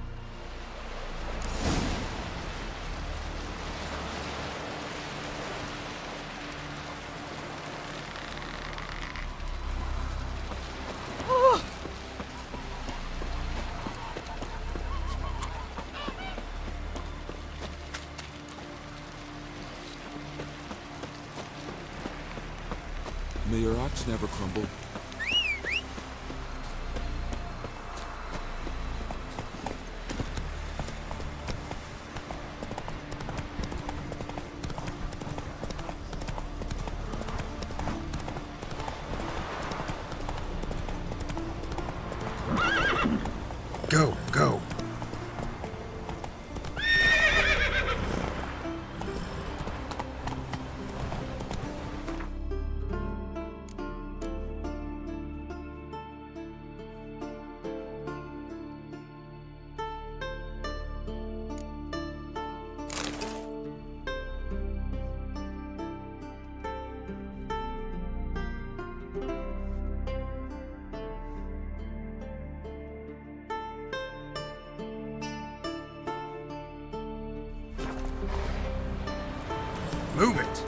May your axe never crumble. Go, go. Move it!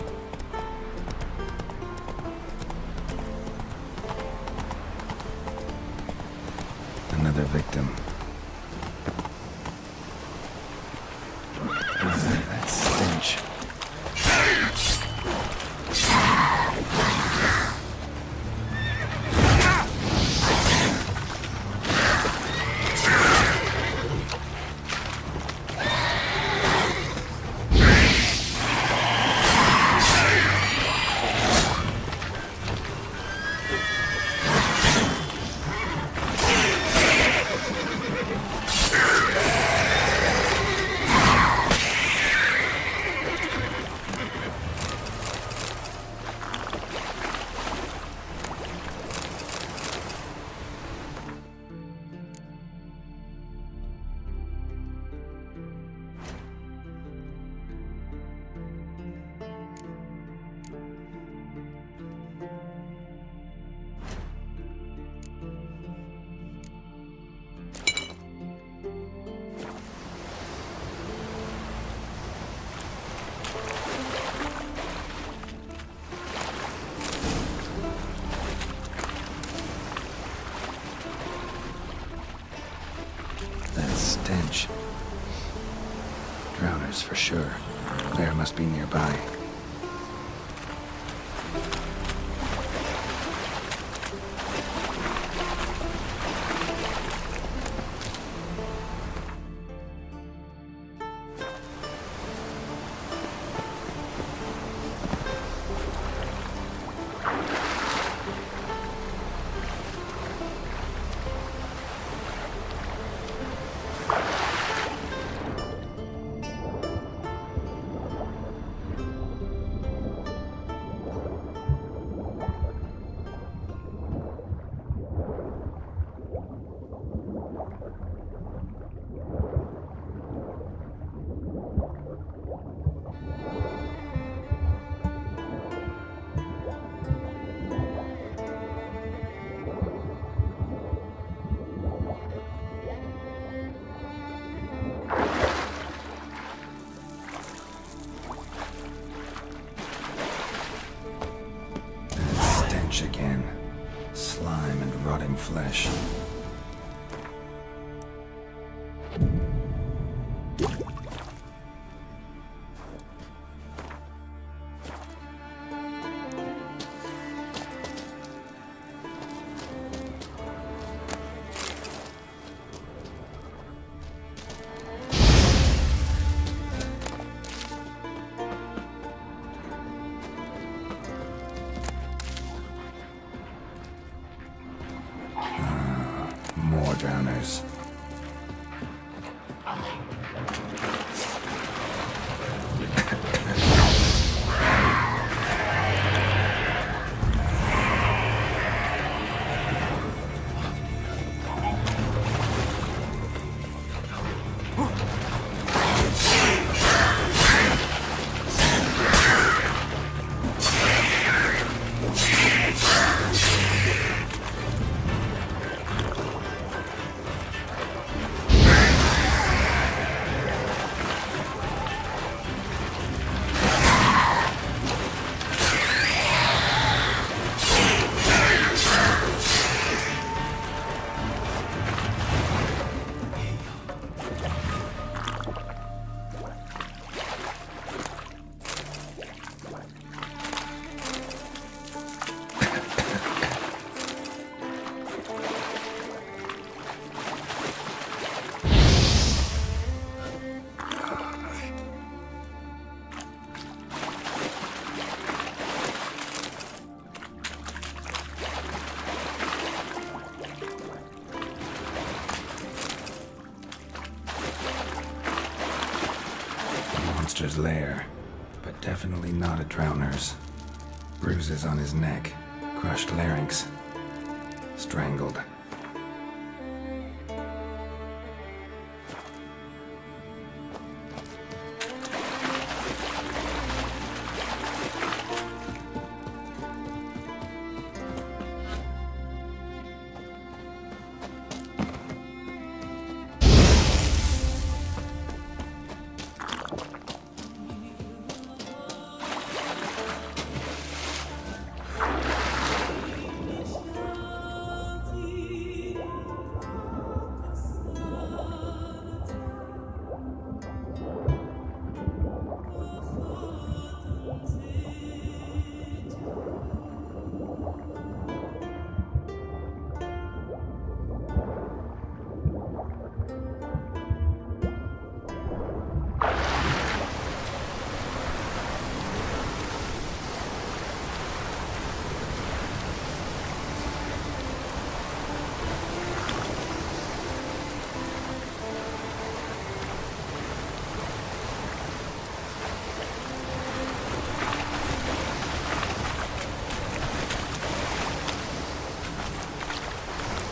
Another victim. That stench. Stench. Drowners for sure. Claire must be nearby. flesh. More drowners. Monster's lair, but definitely not a drowner's. Bruises on his neck, crushed larynx, strangled.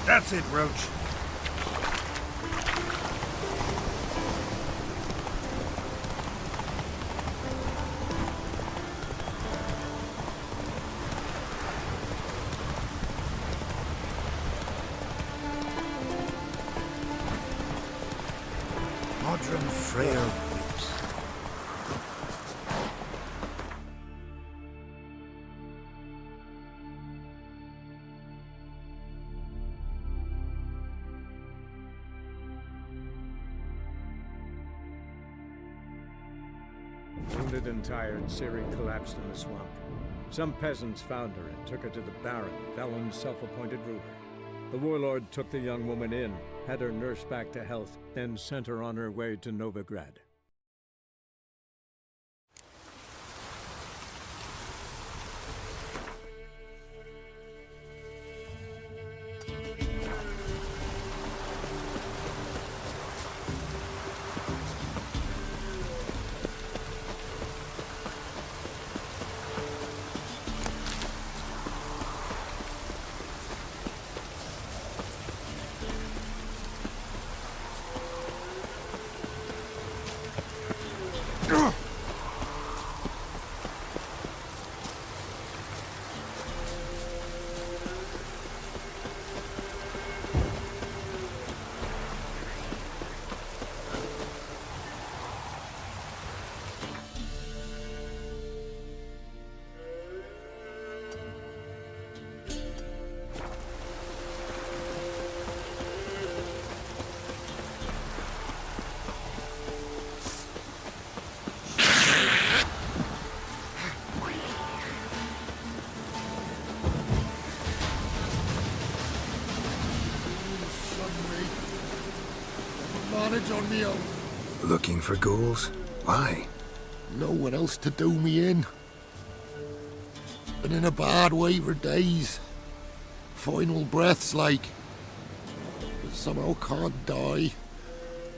That's it, Roach. Modern frail whips. Wounded and tired, Ciri collapsed in the swamp. Some peasants found her and took her to the Baron, Valen's self-appointed ruler. The warlord took the young woman in, had her nursed back to health, then sent her on her way to Novigrad. on me own. Looking for ghouls? Why? No one else to do me in. Been in a bad way for days. Final breaths like. But somehow can't die.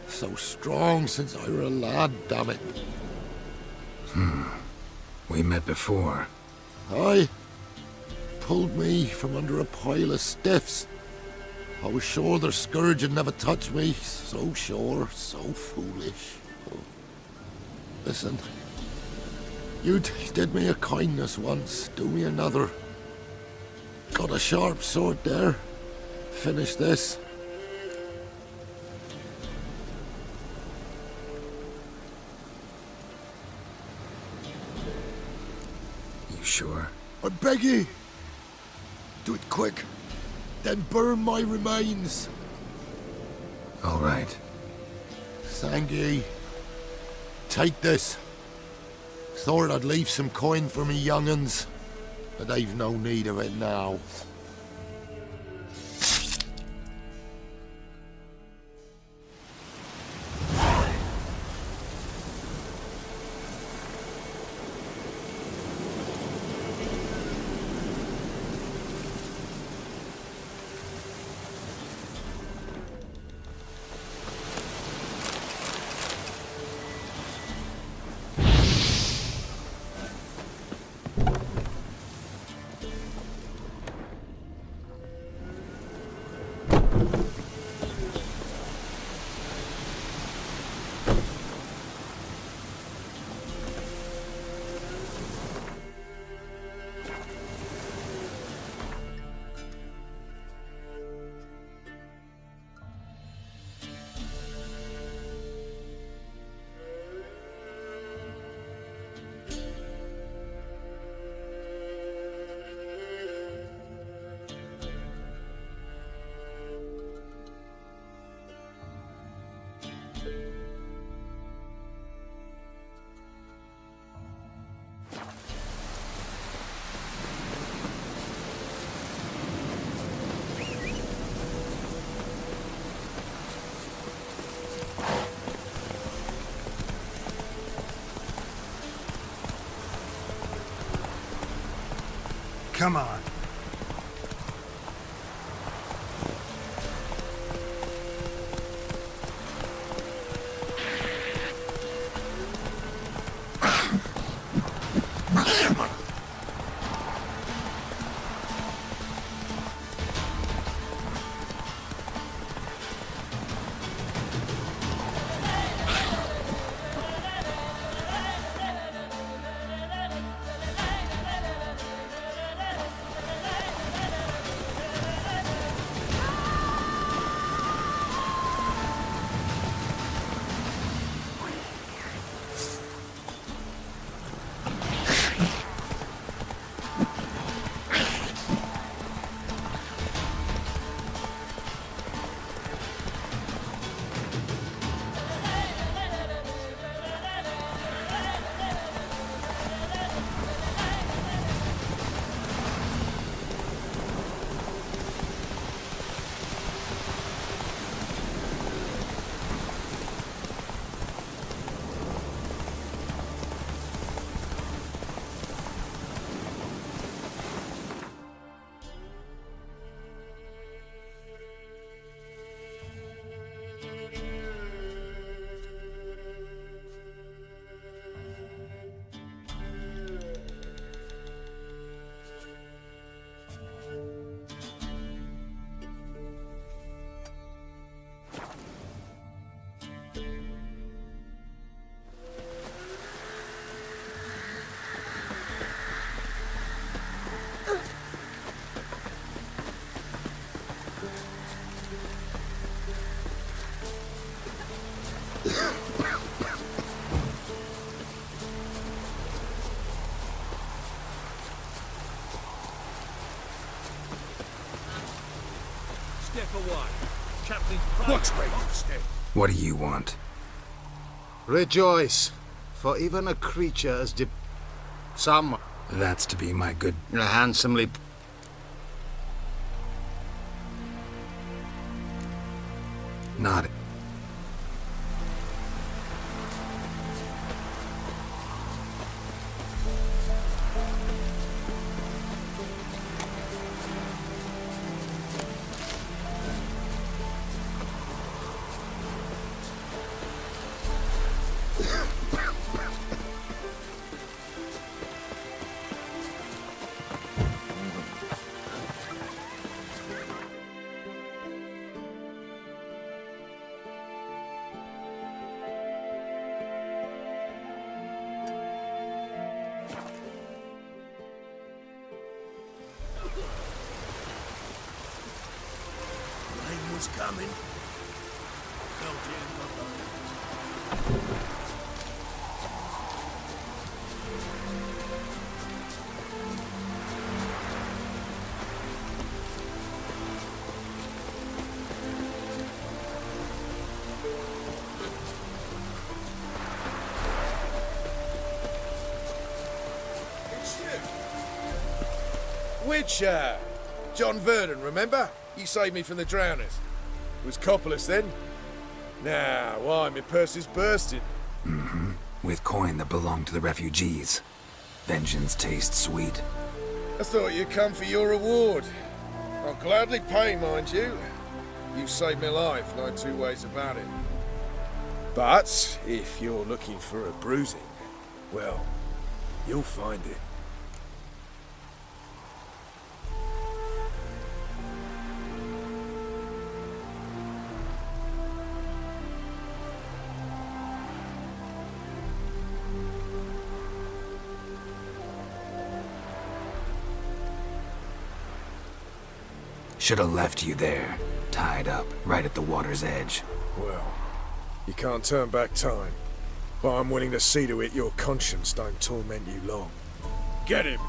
So strong since I were a lad, damn it. We met before. Aye. Pulled me from under a pile of stiffs. I was sure their scourge had never touched me. So sure, so foolish. Oh. Listen. You did me a kindness once. Do me another. Got a sharp sword there. Finish this. You sure? I beg ye. Do it quick. Then burn my remains. All right. Thank ye. Take this. Thought I'd leave some coin for me young'uns, but they've no need of it now. Come on. What's ready to stay? What do you want? Rejoice, for even a creature as some That's to be my good... handsomely... Not... Rain was coming. Felt it in my bones. Which, John Verdon, remember? You saved me from the drowners. Was Coppolis then? Nah, why, my purse is bursting. Mm-hmm. With coin that belonged to the refugees. Vengeance tastes sweet. I thought you'd come for your reward. I'll gladly pay, mind you. You saved my life, no two ways about it. But, if you're looking for a bruising, well, you'll find it. Should have left you there, tied up, right at the water's edge. Well, you can't turn back time. But I'm willing to see to it your conscience don't torment you long. Get him!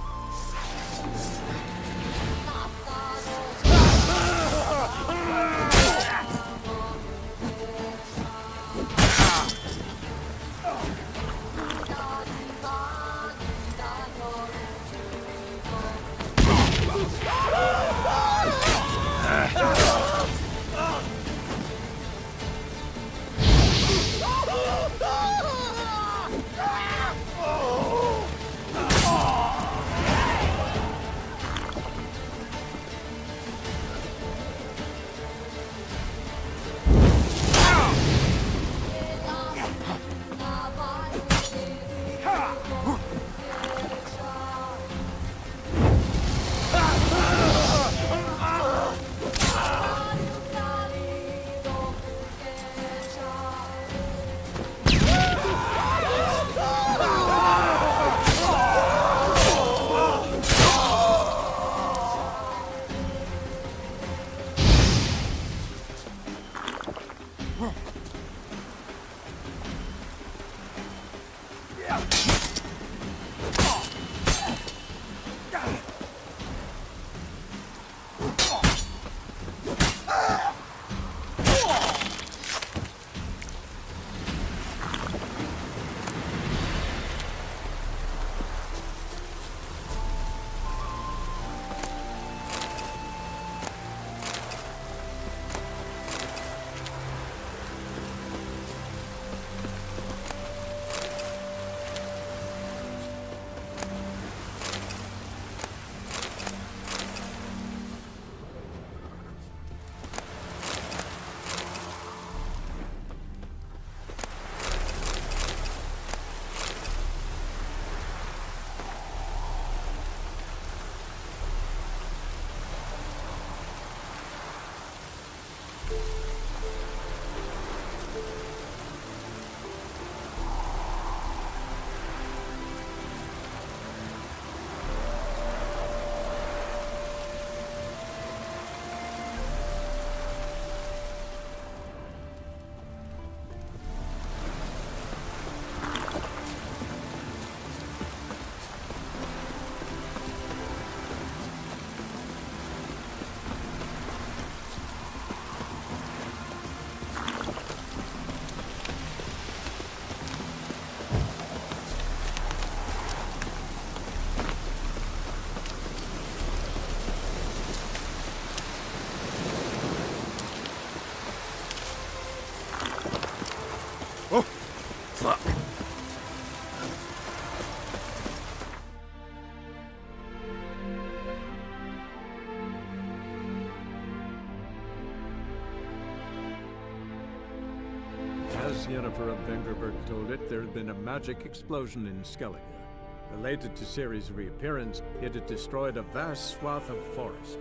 As yet a Yennefer of Vengerberg told it, there had been a magic explosion in Skellige. Related to Ciri's reappearance, it had destroyed a vast swath of forest.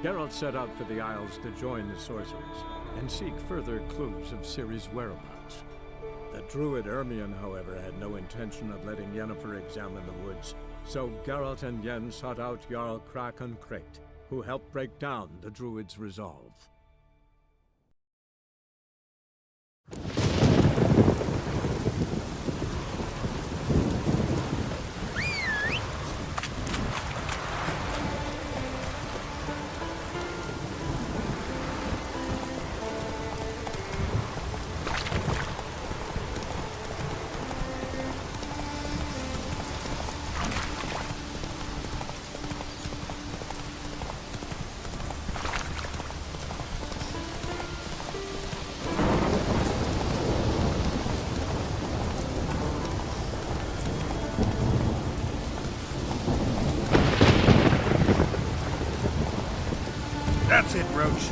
Geralt set out for the Isles to join the sorcerers and seek further clues of Ciri's whereabouts. The druid Ermion, however, had no intention of letting Yennefer examine the woods, so Geralt and Yen sought out Jarl Krakon Kreit, who helped break down the druid's resolve. That's it, Roach.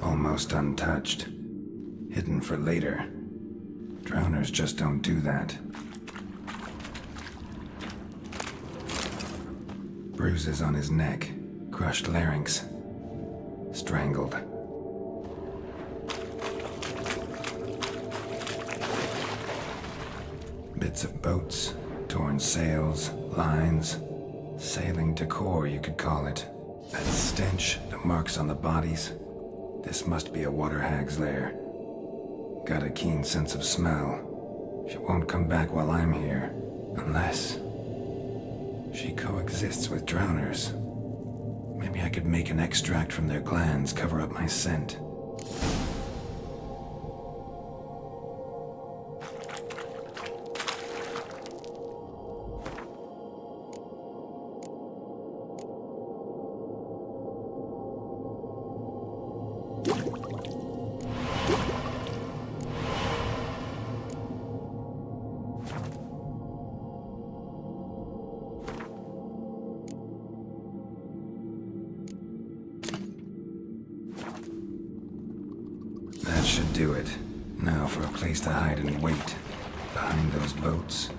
Almost untouched. Hidden for later. Drowners just don't do that. Bruises on his neck, crushed larynx, strangled. Bits of boats, torn sails, lines, sailing decor, you could call it. That stench, the marks on the bodies. This must be a water hag's lair. Got a keen sense of smell. She won't come back while I'm here, unless she coexists with drowners. Maybe I could make an extract from their glands cover up my scent. That should do it. Now for a place to hide and wait. Behind those boats.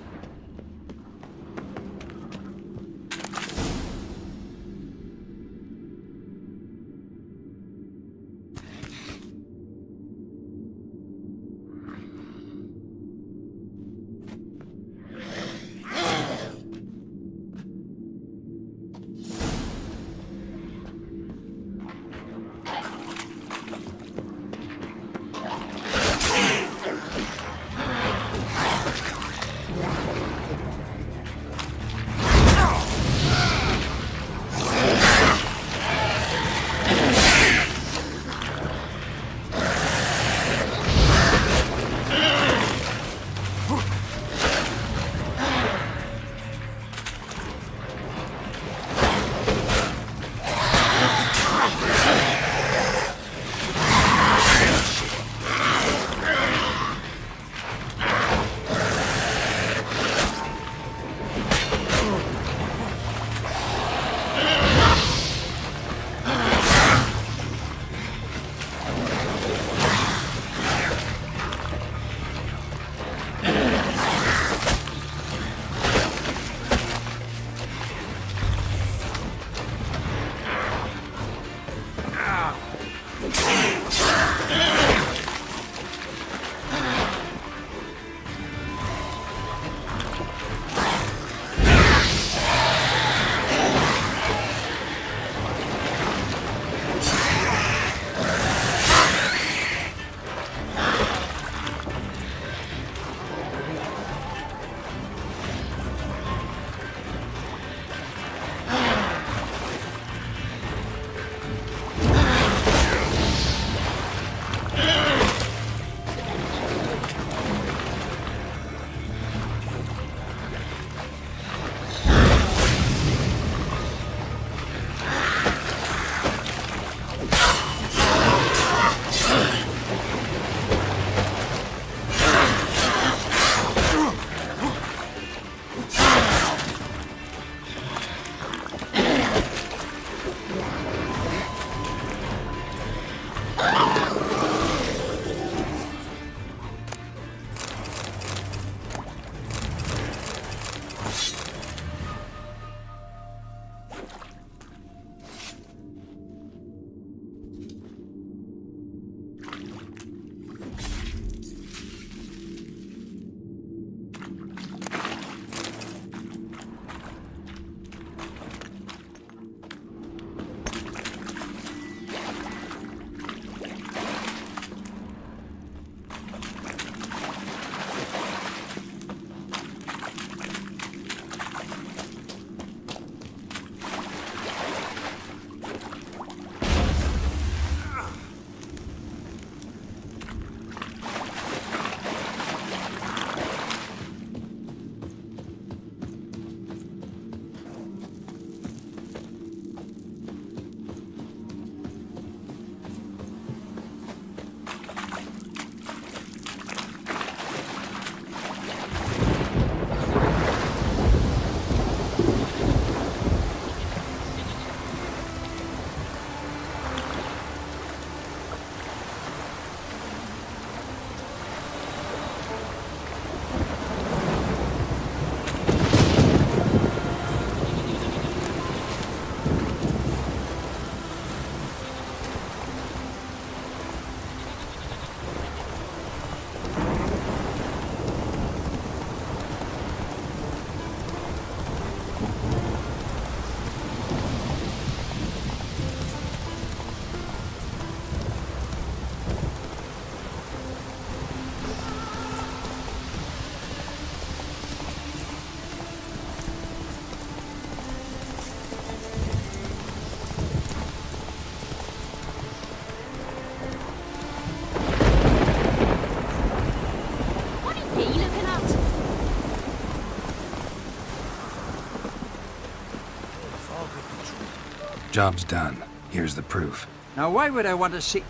Job's done. Here's the proof. Now, why would I want to see...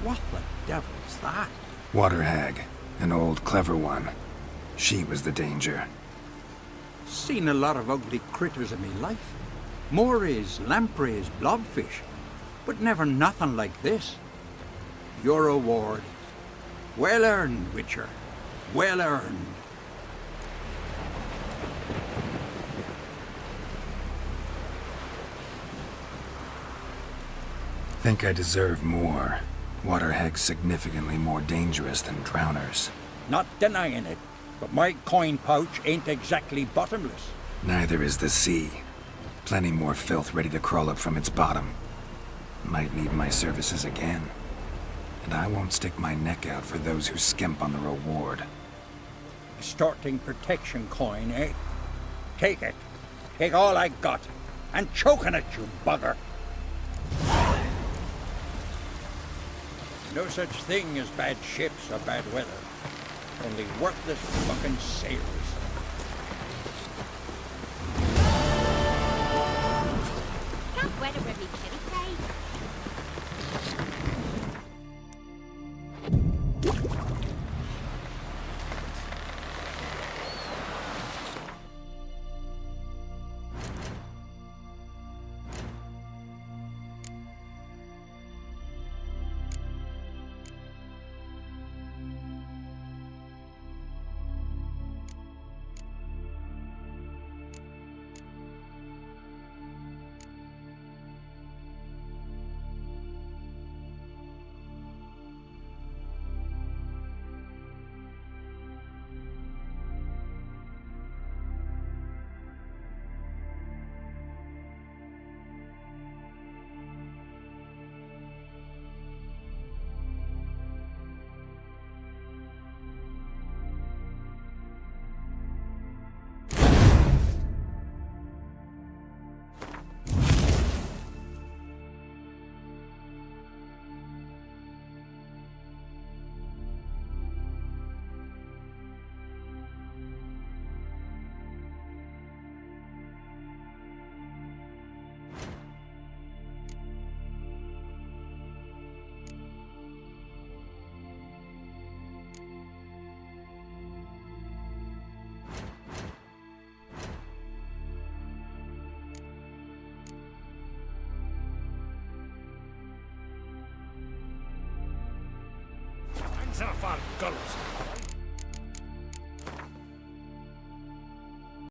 What the devil's that? Water hag. An old, clever one. She was the danger. Seen a lot of ugly critters in me life. Morays, lampreys, blobfish. But never nothing like this. Your reward. Well earned, Witcher. Well earned. Think I deserve more. Water hag's significantly more dangerous than drowners. Not denying it, but my coin pouch ain't exactly bottomless. Neither is the sea. Plenty more filth ready to crawl up from its bottom. Might need my services again. And I won't stick my neck out for those who skimp on the reward. Starting protection coin, eh? Take it. Take all I got. And choking at you, bugger. No such thing as bad ships or bad weather. Only worthless fucking sailors. Can't weather every kitty day. Hands off our guns.